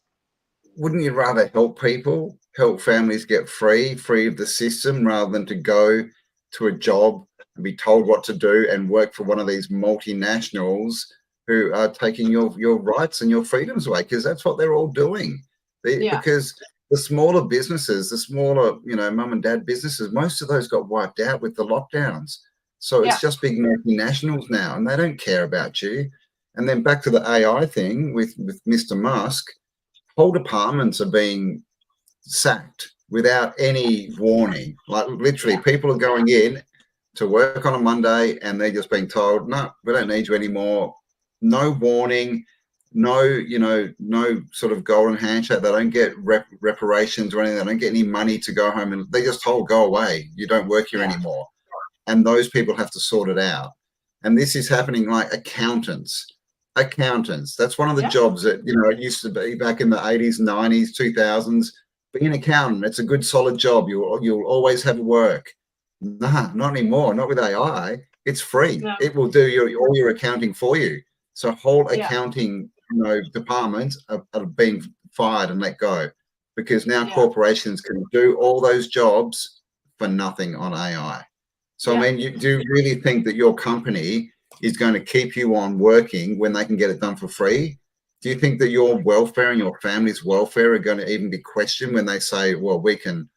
wouldn't you rather help people, help families get free of the system, rather than to go to a job and be told what to do and work for one of these multinationals who are taking your rights and your freedoms away? Because that's what they're all doing. Yeah, Because the smaller businesses, the smaller, you know, mum and dad businesses, most of those got wiped out with the lockdowns. So it's yeah, just big multinationals now, and they don't care about you. And then back to the AI thing with Mr. Musk, whole departments are being sacked without any warning. Like, literally, yeah, people are going in to work on a Monday and they're just being told, no, we don't need you anymore. No warning, no, you know, no sort of golden handshake. They don't get reparations or anything. They don't get any money to go home, and they just told, go away. You don't work here yeah, anymore. And those people have to sort it out. And this is happening, like accountants. accountants. That's one of the Yeah, jobs that, you know, it used to be back in the 80s, 90s, 2000s. Be an accountant. It's a good, solid job. You'll always have work. Nah, not anymore. Not with AI. It's free. no, It will do all your accounting for you. So whole yeah, accounting, you know, departments are being fired and let go because now yeah, corporations can do all those jobs for nothing on AI. So I yeah, mean, do you really think that your company is going to keep you on working when they can get it done for free? Do you think that your welfare and your family's welfare are going to even be questioned when they say, well, we can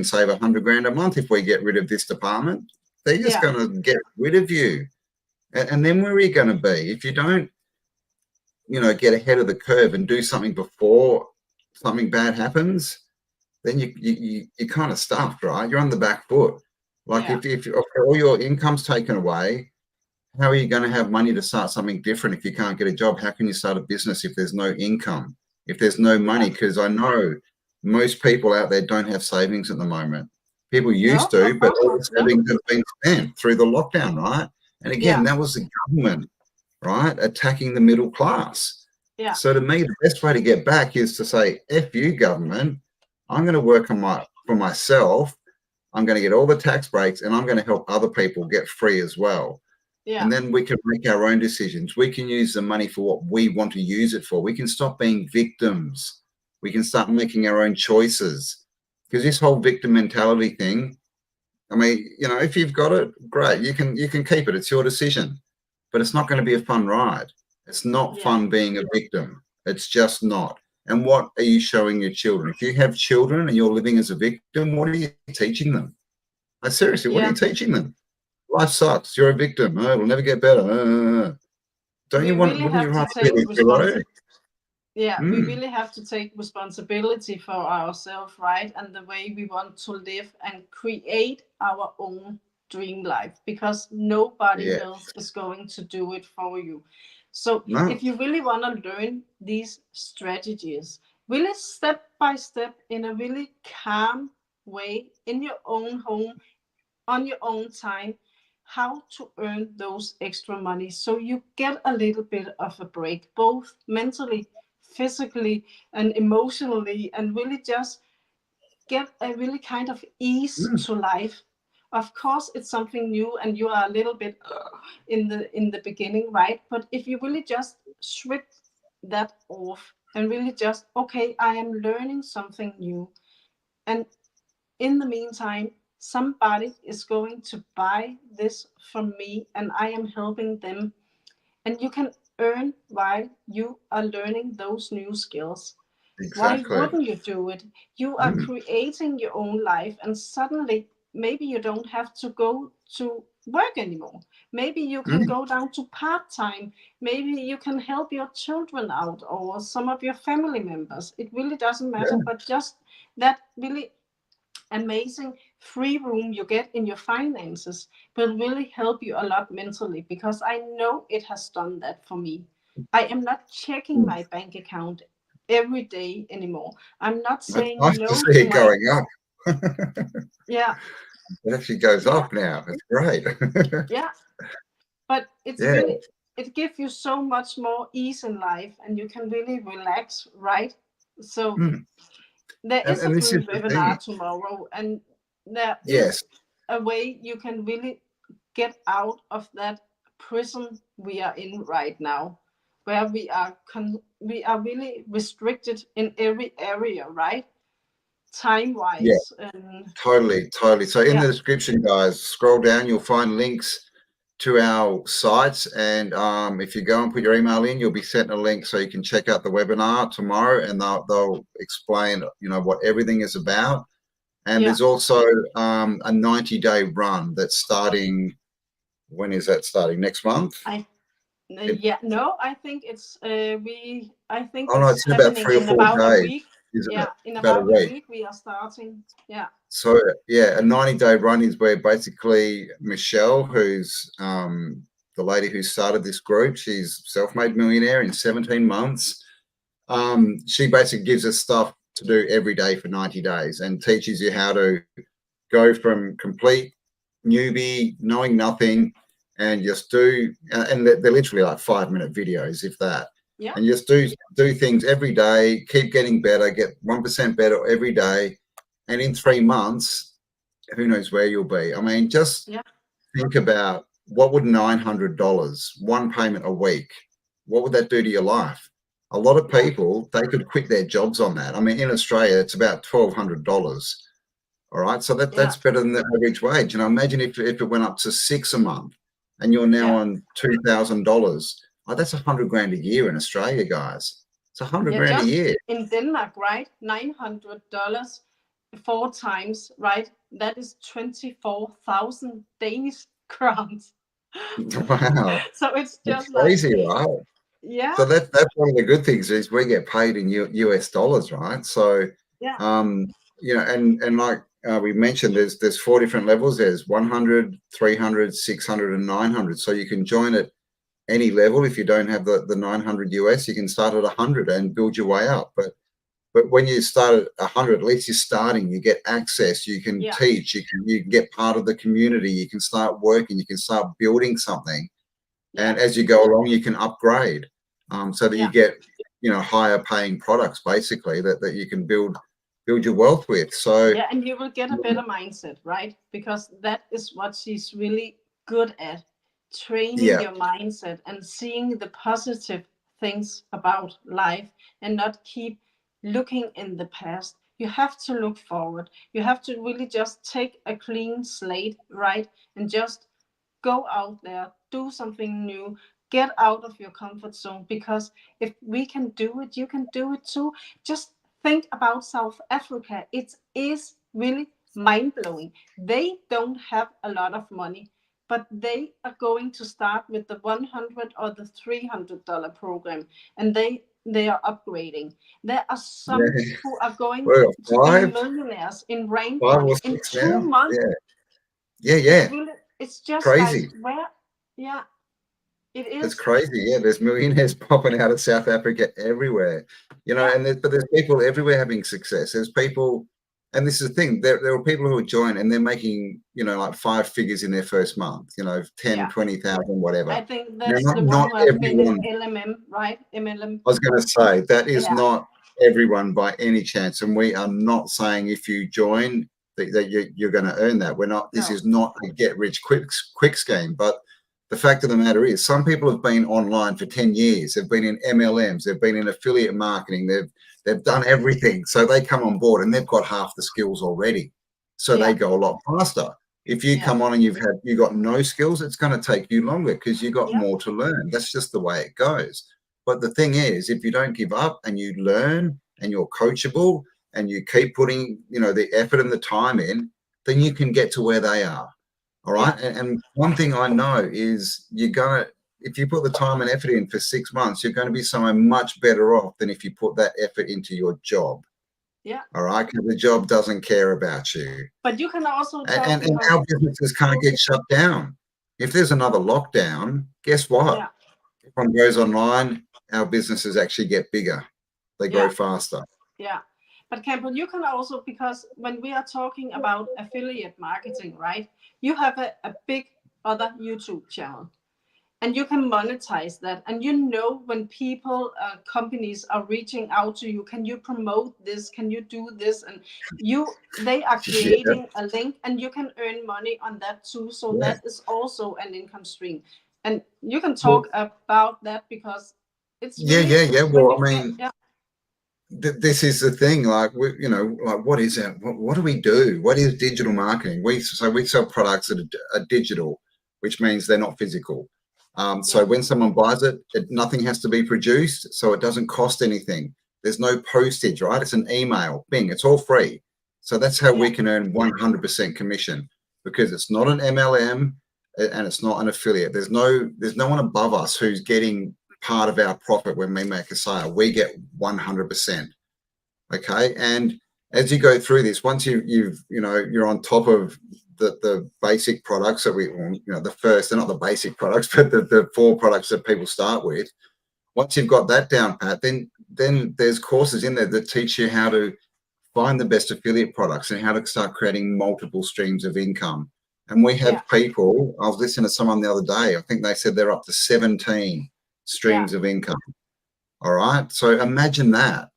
save 100 grand a month if we get rid of this department? They're just yeah, going to get rid of you. And then where are you going to be? If you don't, you know, get ahead of the curve and do something before something bad happens, then you're kind of stuffed, right? You're on the back foot. Like yeah, if all your income's taken away, how are you going to have money to start something different if you can't get a job? How can you start a business if there's no income, if there's no yeah. money? Because I know most people out there don't have savings at the moment. People used No, to, of but course all not. the No. savings have been spent through the lockdown, right? And again, Yeah, that was the government, right, attacking the middle class. yeah, So to me, the best way to get back is to say, F you, government. I'm going to work for myself. I'm going to get all the tax breaks and I'm going to help other people get free as well. yeah, And then we can make our own decisions. We can use the money for what we want to use it for. We can stop being victims. We can start making our own choices. Because this whole victim mentality thing, I mean, you know, if you've got it, great. You can keep it. It's your decision. But it's not going to be a fun ride. It's not yeah, fun being a victim. It's just not. And what are you showing your children? If you have children and you're living as a victim, what are you teaching them? Like, seriously, what are you yeah. teaching them? Life sucks. You're a victim. Oh, it'll never get better. Don't you We want? really Wouldn't you have to rather be take a hero? Yeah, we Mm, really have to take responsibility for ourselves, right? And the way we want to live and create our own dream life because nobody yeah. else is going to do it for you. So, No. if you really want to learn these strategies, really step by step in a really calm way in your own home, on your own time, how to earn those extra money so you get a little bit of a break, both mentally, physically, and emotionally, and really just get a really kind of ease Mm, to life. Of course, it's something new, and you are a little bit in the beginning, right? But if you really just switch that off and really just, okay, I am learning something new, and in the meantime, somebody is going to buy this from me and I am helping them. And you can earn while you are learning those new skills. Why exactly. wouldn't you do it? You are Mm, creating your own life, and suddenly maybe you don't have to go to work anymore. Maybe you can mm, go down to part time. Maybe you can help your children out or some of your family members. It really doesn't matter, yeah. but just that really amazing free room you get in your finances will really help you a lot mentally because I know it has done that for me. I am not checking Mm. my bank account every day anymore. I'm not It's saying nice to no see to it my, going up. yeah, It actually goes yeah, up now. It's great. yeah. But it's Yeah. really, it gives you so much more ease in life and you can really relax, right? So Mm. there is a And this free is the thing. webinar tomorrow, and there is Yes. a way you can really get out of that prison we are in right now, where we are really restricted in every area, right? Time Yeah. wise, and Totally. Totally. So in yeah, the description, guys, scroll down. You'll find links to our sites, and if you go and put your email in, you'll be sent a link so you can check out the webinar tomorrow, and they'll explain, you know, what everything is about. And yeah. there's also a 90-day run that's starting. When is that starting? Next month? I It, Yeah, no, I think I think oh no, it's it's in about happening 3 or in 4 about a days, week. isn't it? Yeah, in About a about a week. week we are starting. Yeah, So yeah, a 90-day run is where basically Michelle, who's the lady who started this group, she's self-made millionaire in 17 months. She basically gives us stuff to do every day for 90 days and teaches you how to go from complete newbie, knowing nothing, and just do, and they're literally like 5-minute videos, if that. Yeah. And just do things every day, keep getting better, get 1% better every day. And in 3 months, who knows where you'll be. I mean, just Yeah. think about what would $900, one payment a week, what would that do to your life? A lot of Yeah. people, they could quit their jobs on that. I mean, in Australia, it's about $1,200. All right. So Yeah. that's better than the average wage. And imagine if it went up to 6 a month and you're now Yeah. on $2,000. Oh, that's 100 grand a year in Australia, guys. It's 100 Yeah. grand a Just year. in Denmark, right? $900 4 times, right? That is 24,000 Danish crowns. Wow. So it's It's just like, crazy, right? yeah. So that's one of the good things is we get paid in US dollars, right? So, Yeah. um, and like we mentioned, there's 4 different levels. There's 100, 300, 600, and 900. So you can join at any level. If you don't have the 900 US, you can start at 100 and build your way up. But when you start at 100, at least you're starting. You get access. You can Yeah. teach. You can get part of the community. You can start working. You can start building something. Yeah. And as you go along, you can upgrade, so that you Yeah. get higher paying products basically that you can build your wealth with. So Yeah, and you will get a better mindset, right? Because that is what she's really good at, training yeah, your mindset and seeing the positive things about life and not keep looking in the past. You have to look forward. You have to really just take a clean slate, right? And just go out there, do something new, get out of your comfort zone. Because if we can do it, you can do it too. Just think about South Africa. It is really mind blowing. They don't have a lot of money, but they are going to start with the 100 or the $300 program, and they are upgrading. There are some yeah. who are going Well, to be millionaires in rank five or point in six now. 2 months. Yeah, yeah, It's yeah. really, it's just like Crazy. where, yeah, it It's is. crazy. Yeah, there's millionaires popping out of South Africa everywhere. Yeah. But there's people everywhere having success. There's people, and this is the thing. There are people who would join and they're making like 5 figures in their first month. 10, Yeah. 20,000, whatever. I think Now, that's the one not who have been in everyone. LMM, right? MLM. I was going to say that is Yeah. not everyone by any chance, and we are not saying if you join that you're going to earn that. We're not. This No. is not a get rich quick scheme. But the fact of the matter is, some people have been online for 10 years. They've been in MLMs. They've been in affiliate marketing. They've done everything. So they come on board and they've got half the skills already. So they Yeah. go a lot faster. If you Yeah. come on and you got no skills, it's going to take you longer because you got Yeah. more to learn. That's just the way it goes. But the thing is, if you don't give up and you learn and you're coachable and you keep putting, the effort and the time in, then you can get to where they are. All Yeah. right. And one thing I know is if you put the time and effort in for 6 months, you're going to be somewhere much better off than if you put that effort into your job. Yeah. All right. Because the job doesn't care about you. But you can also talk And because, our businesses can't get shut down. If there's another lockdown, guess what? yeah. Everyone goes online, our businesses actually get bigger. They grow Yeah. faster. Yeah. But Campbell, you can also, because when we are talking about affiliate marketing, right? You have a big other YouTube channel. And you can monetize that, and when people companies are reaching out to you, can you promote this, can you do this, and they are Yeah, creating a link and you can earn money on that too. So yeah. that is also an income stream, and you can Well, talk about that because it's yeah, really yeah, yeah. when Well, you I get, mean, yeah. this is the thing. Like, like what is it? What do we do? What is digital marketing? We sell products that are digital, which means they're not physical. So Yeah. when someone buys it, nothing has to be produced, so it doesn't cost anything. There's no postage, right? It's an email, bing, it's all free. So that's how Yeah. we can earn 100% commission because it's not an MLM and it's not an affiliate. There's no one above us who's getting part of our profit when we make a sale. We get 100%. Okay, and as you go through this, once you're on top of the basic products that they're not the basic products, but the 4 products that people start with. Once you've got that down pat, then there's courses in there that teach you how to find the best affiliate products and how to start creating multiple streams of income And we have yeah, people, I was listening to someone the other day, I think they said they're up to 17 yeah, streams of income. All right. So imagine that.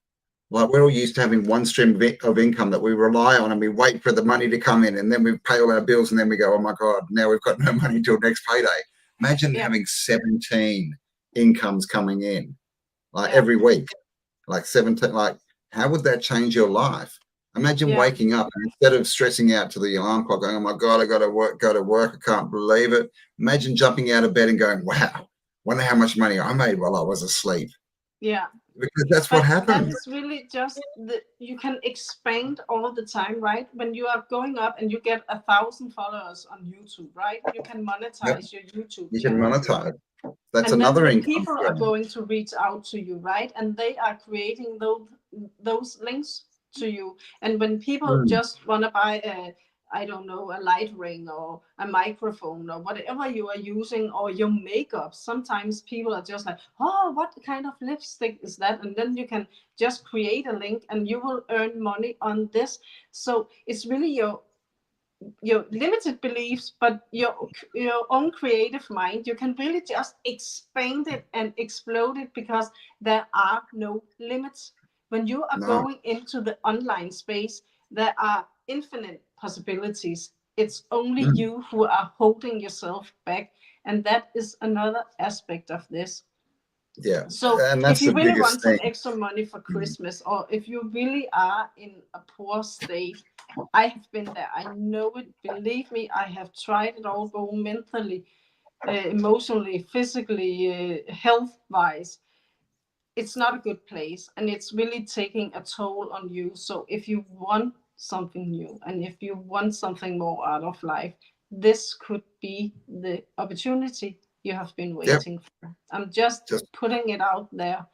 Like we're all used to having one stream of income that we rely on and we wait for the money to come in and then we pay all our bills and then we go, oh my God, now we've got no money till next payday. Imagine yeah, having 17 incomes coming in like yeah, every week, like 17, like how would that change your life? Imagine yeah, waking up and instead of stressing out to the alarm clock, going, oh my God, I got to work, go to work. I can't believe it. Imagine jumping out of bed and going, wow, wonder how much money I made while I was asleep. yeah. Because that's what But that happens. is really just you can expand all the time, right? When you are going up and you get 1,000 followers on YouTube, right? You can Yep. monetize your YouTube You can channel. monetize. That's And then another the income people are stream. going to reach out to you, right? And they are creating those links to you. And when people Mm, just want to buy a, I don't know, a light ring or a microphone or whatever you are using, or your makeup, sometimes people are just like, oh, what kind of lipstick is that? And then you can just create a link and you will earn money on this. So it's really your limited beliefs, but your own creative mind. You can really just expand it and explode it because there are no limits. When you are no. going into the online space, there are infinite possibilities. It's only Mm, you who are holding yourself back, and that is another aspect of this. yeah. So And if that's you the really biggest want some thing. extra money for Mm, Christmas, or if you really are in a poor state, I have been there. I know it. Believe me, I have tried it all, both mentally, emotionally, physically, health wise. It's not a good place, and it's really taking a toll on you. So if you want something new and if you want something more out of life, this could be the opportunity you have been yep. waiting for. I'm just Just, putting it out there,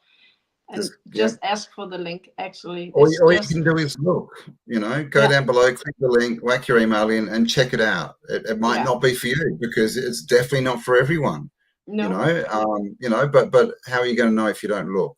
and yeah. just ask for the link. Actually, All, it's all you just, can do is look, go yeah, down below, click the link, whack your email in and check it out. It might yeah, not be for you because it's definitely not for everyone, no, but how are you going to know if you don't look?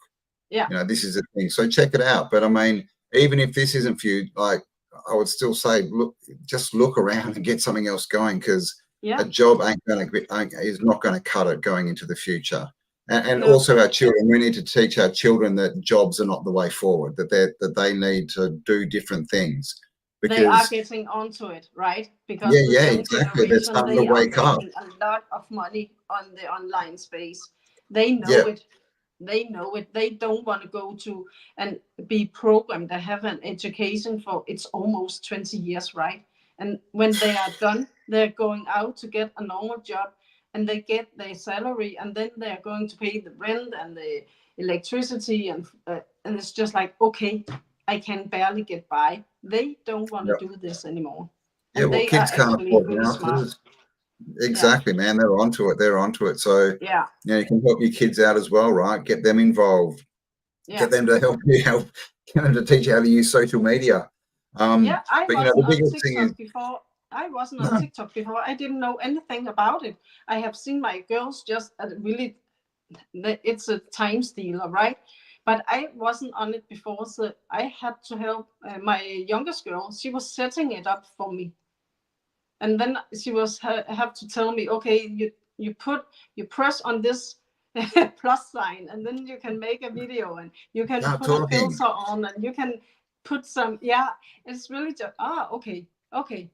yeah, This is the thing. So check it out. But I mean, even if this isn't for you, like I would still say, look, just look around and get something else going because a yeah, job is not going to cut it going into the future. And no. also our children, we need to teach our children that jobs are not the way forward, that they need to do different things They are because getting onto it, right? Because yeah, the yeah, young exactly. They're generation, starting to they are wake up. making a lot of money on the online space. They know Yeah, it. They know it. They don't want to go to and be programmed. They have an education for it's almost 20 years, right? And when they are done, they're going out to get a normal job and they get their salary, and then they're going to pay the rent and the electricity, and it's just like, okay, I can barely get by. They don't want to yeah, do this anymore. yeah. And Well, they are kids can't actually afford really smart. houses. Yeah. Exactly, man. They're onto it. They're onto it. So, Yeah. you can help your kids out as well, right? Get them involved. Yeah. Get them to help you get them to teach you how to use social media. Yeah. I But wasn't the on biggest thing is TikTok before. I wasn't on no, TikTok before. I didn't know anything about it. I have seen my girls just really, it's a time stealer, right? But I wasn't on it before, so I had to help my youngest girl. She was setting it up for me, and then she was have to tell me, okay, you press on this plus sign, and then you can make a video, and you can start put a talking. filter on, and you can put some, yeah, it's really just, okay, okay.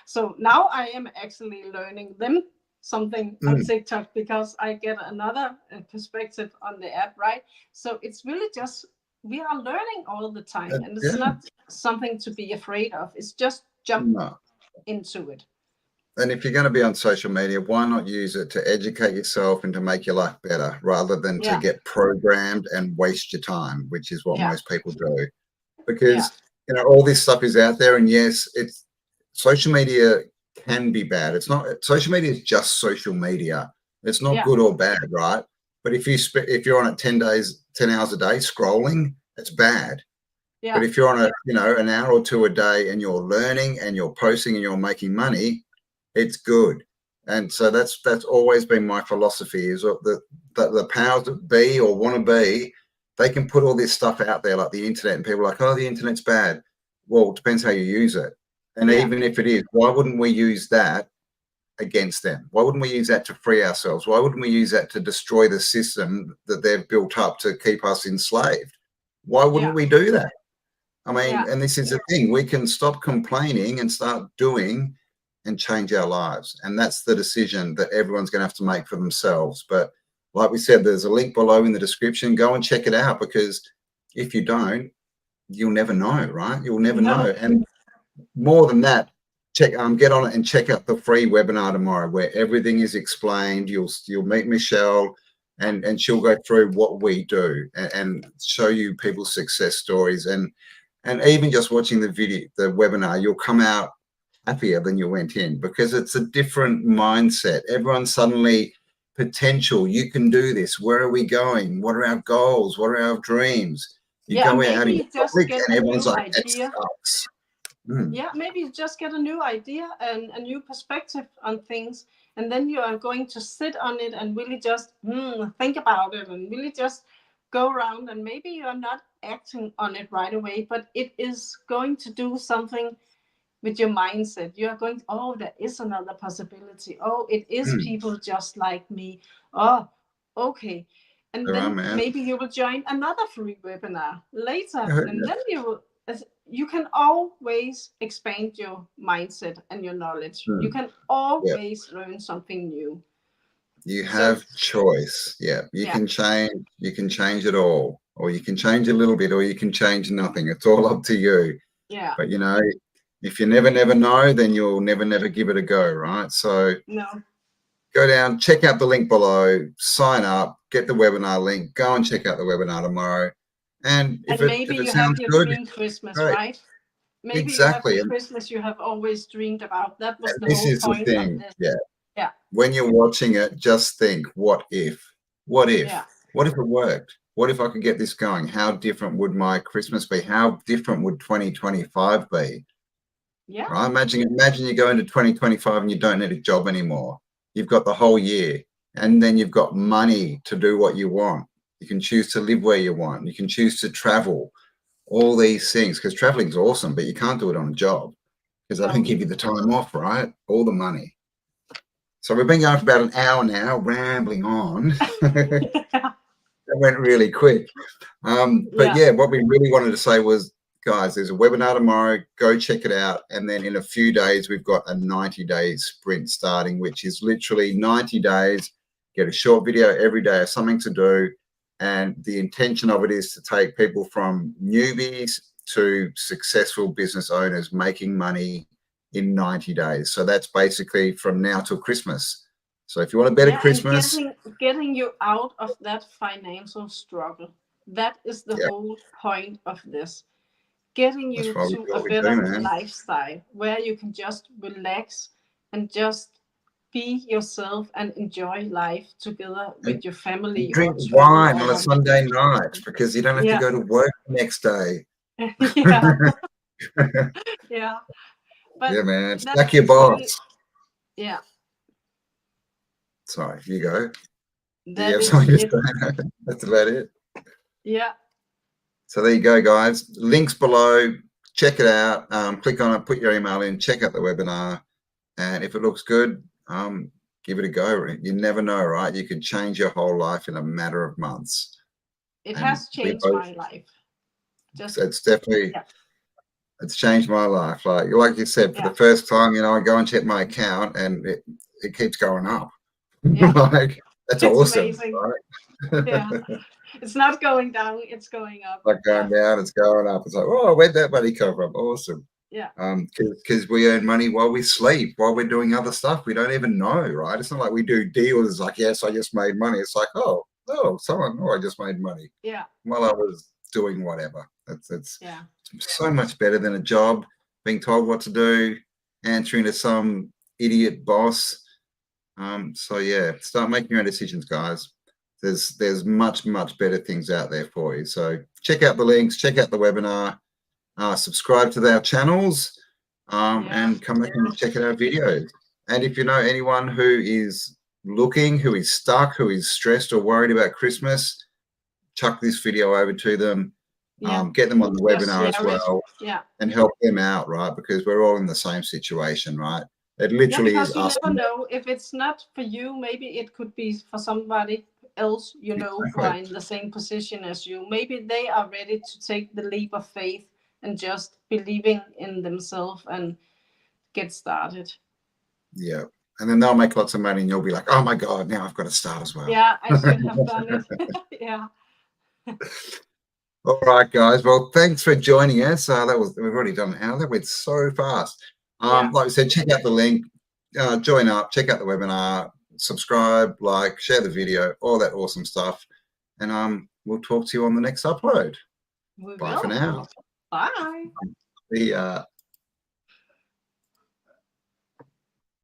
So now I am actually learning them something on Mm, TikTok because I get another perspective on the app, right? So it's really just, we are learning all the time, and it's yeah, not something to be afraid of. It's just jump no. into it. And if you're going to be on social media, why not use it to educate yourself and to make your life better rather than to Yeah, get programmed and waste your time, which is what yeah, most people do. yeah, Because all this stuff is out there, and yes, it's social media can be bad. It's not social media is just social media. It's not yeah, good or bad, right? But if you're on it 10 hours a day scrolling, it's bad. yeah, But if you're on an hour or two a day and you're learning and you're posting and you're making money, it's good. And so that's always been my philosophy is that the powers that be or want to be, they can put all this stuff out there like the internet, and people are like, oh, the internet's bad. Well, it depends how you use it. And Yeah. even if it is, why wouldn't we use that against them? Why wouldn't we use that to free ourselves? Why wouldn't we use that to destroy the system that they've built up to keep us enslaved? Why wouldn't Yeah. we do that? I mean, Yeah. and this is the thing, we can stop complaining and start doing and change our lives. And that's the decision that everyone's going to have to make for themselves. But like we said, there's a link below in the description. Go and check it out, because if you don't, you'll never know, right? You'll never No. know. And more than that, get on it and check out the free webinar tomorrow where everything is explained. You'll meet Michelle, and she'll go through what we do and show you people's success stories. And even just watching the webinar, you'll come out happier than you went in, because it's a different mindset. Everyone's suddenly potential. You can do this. Where are we going? What are our goals? What are our dreams? You Yeah, go out maybe in you just public get and a everyone's new like, that idea. sucks. Mm. Yeah, maybe you just get a new idea and a new perspective on things, and then you are going to sit on it and really just think about it and really just go around, and maybe you are not acting on it right away, but it is going to do something with your mindset. You are going, oh, there is another possibility. Oh, it is Mm. people just like me. Oh, okay. And There are, then man. maybe you will join another free webinar later. Yeah. And then you can always expand your mindset and your knowledge. You Mm. can Yeah. always learn something new. You So have choice. Yeah. You yeah, can change it all, or you can change a little bit, or you can change nothing. It's all up to you. yeah, But if you never know, then you'll never give it a go, right? So no. go down, check out the link below, sign up, get the webinar link, go and check out the webinar tomorrow. And if And it maybe you have sounds your good, dream Christmas, great. right? Maybe you have the Exactly. And Christmas you have always dreamed about. That was the this whole is the point of thing. this. Yeah. Yeah, When you're watching it, just think, what if? What yeah, if? What if it worked? What if I could get this going? How different would my Christmas be? How different would 2025 be? yeah, Right? Imagine you go into 2025 and you don't need a job anymore. You've got the whole year, and then you've got money to do what you want. You can choose to live where you want. You can choose to travel, all these things, because traveling's awesome, but you can't do it on a job because they don't no. give you the time off, right? All the money. So we've been going for about an hour now, rambling on. That went really quick. But Yeah, yeah, what we really wanted to say was, guys, there's a webinar tomorrow. Go check it out. And then in a few days, we've got a 90-day sprint starting, which is literally 90 days. Get a short video every day of something to do. And the intention of it is to take people from newbies to successful business owners making money in 90 days. So that's basically from now till Christmas. So if you want a better yeah, and Christmas, getting you out of that financial struggle. That is the yeah, whole point of this. Getting that's you what to a we do, better man. lifestyle where you can just relax and just be yourself and enjoy life together And with your family or drink travel wine or on a whatever. Sunday night because you don't have to Yeah, go to work the next day. yeah, yeah. But Yeah, man. that Stack your is really, boss. yeah, Sorry, you go. Do you that have is something to it. say? That's about it. Yeah, So there you go, guys. Links below. Check it out. Click on it, put your email in, check out the webinar. And if it looks good, give it a go. You never know, right? You could change your whole life in a matter of months. it And has we changed both, my life. Just, it's definitely, yeah, it's changed my life. Like you said, for yeah, the first time, I go and check my account and it keeps going up. yeah. Like, that's It's awesome, amazing. right? Yeah, it's not going down, it's going up. Not Yeah, going down, it's going up. It's like, oh, where'd that money come from? Awesome. yeah, Because we earn money while we sleep, while we're doing other stuff. We don't even know, right? It's not like we do deals like, yes, I just made money. It's like, oh, I just made money yeah, while I was doing whatever. It's yeah, so much better than a job, being told what to do, answering to some idiot boss. So yeah, start making your own decisions, guys. There's much better things out there for you. So check out the links, check out the webinar, subscribe to our channels, yeah. and come back and check out our videos. And if you know anyone who is looking, who is stuck, who is stressed or worried about Christmas, chuck this video over to them. Yeah. get them on the Just webinar as share it. well, Yeah. and help them out, right? Because we're all in the same situation, right? It Yeah, literally is because you us. never know, if it's not for you, maybe it could be for somebody else, you know, who Exactly. are in the same position as you. Maybe they are ready to take the leap of faith and just believing in themselves and get started. Yeah. And then they'll make lots of money and you'll be like, oh my God, now I've got to start as well. Yeah, I should have done it. Yeah. All right, guys. Well, thanks for joining us. We've already done an hour. That went so fast. Yeah. Like I said, check out the link, join up, check out the webinar, subscribe, like, share the video, all that awesome stuff. And we'll talk to you on the next upload. We Bye for will. now. Bye. See ya.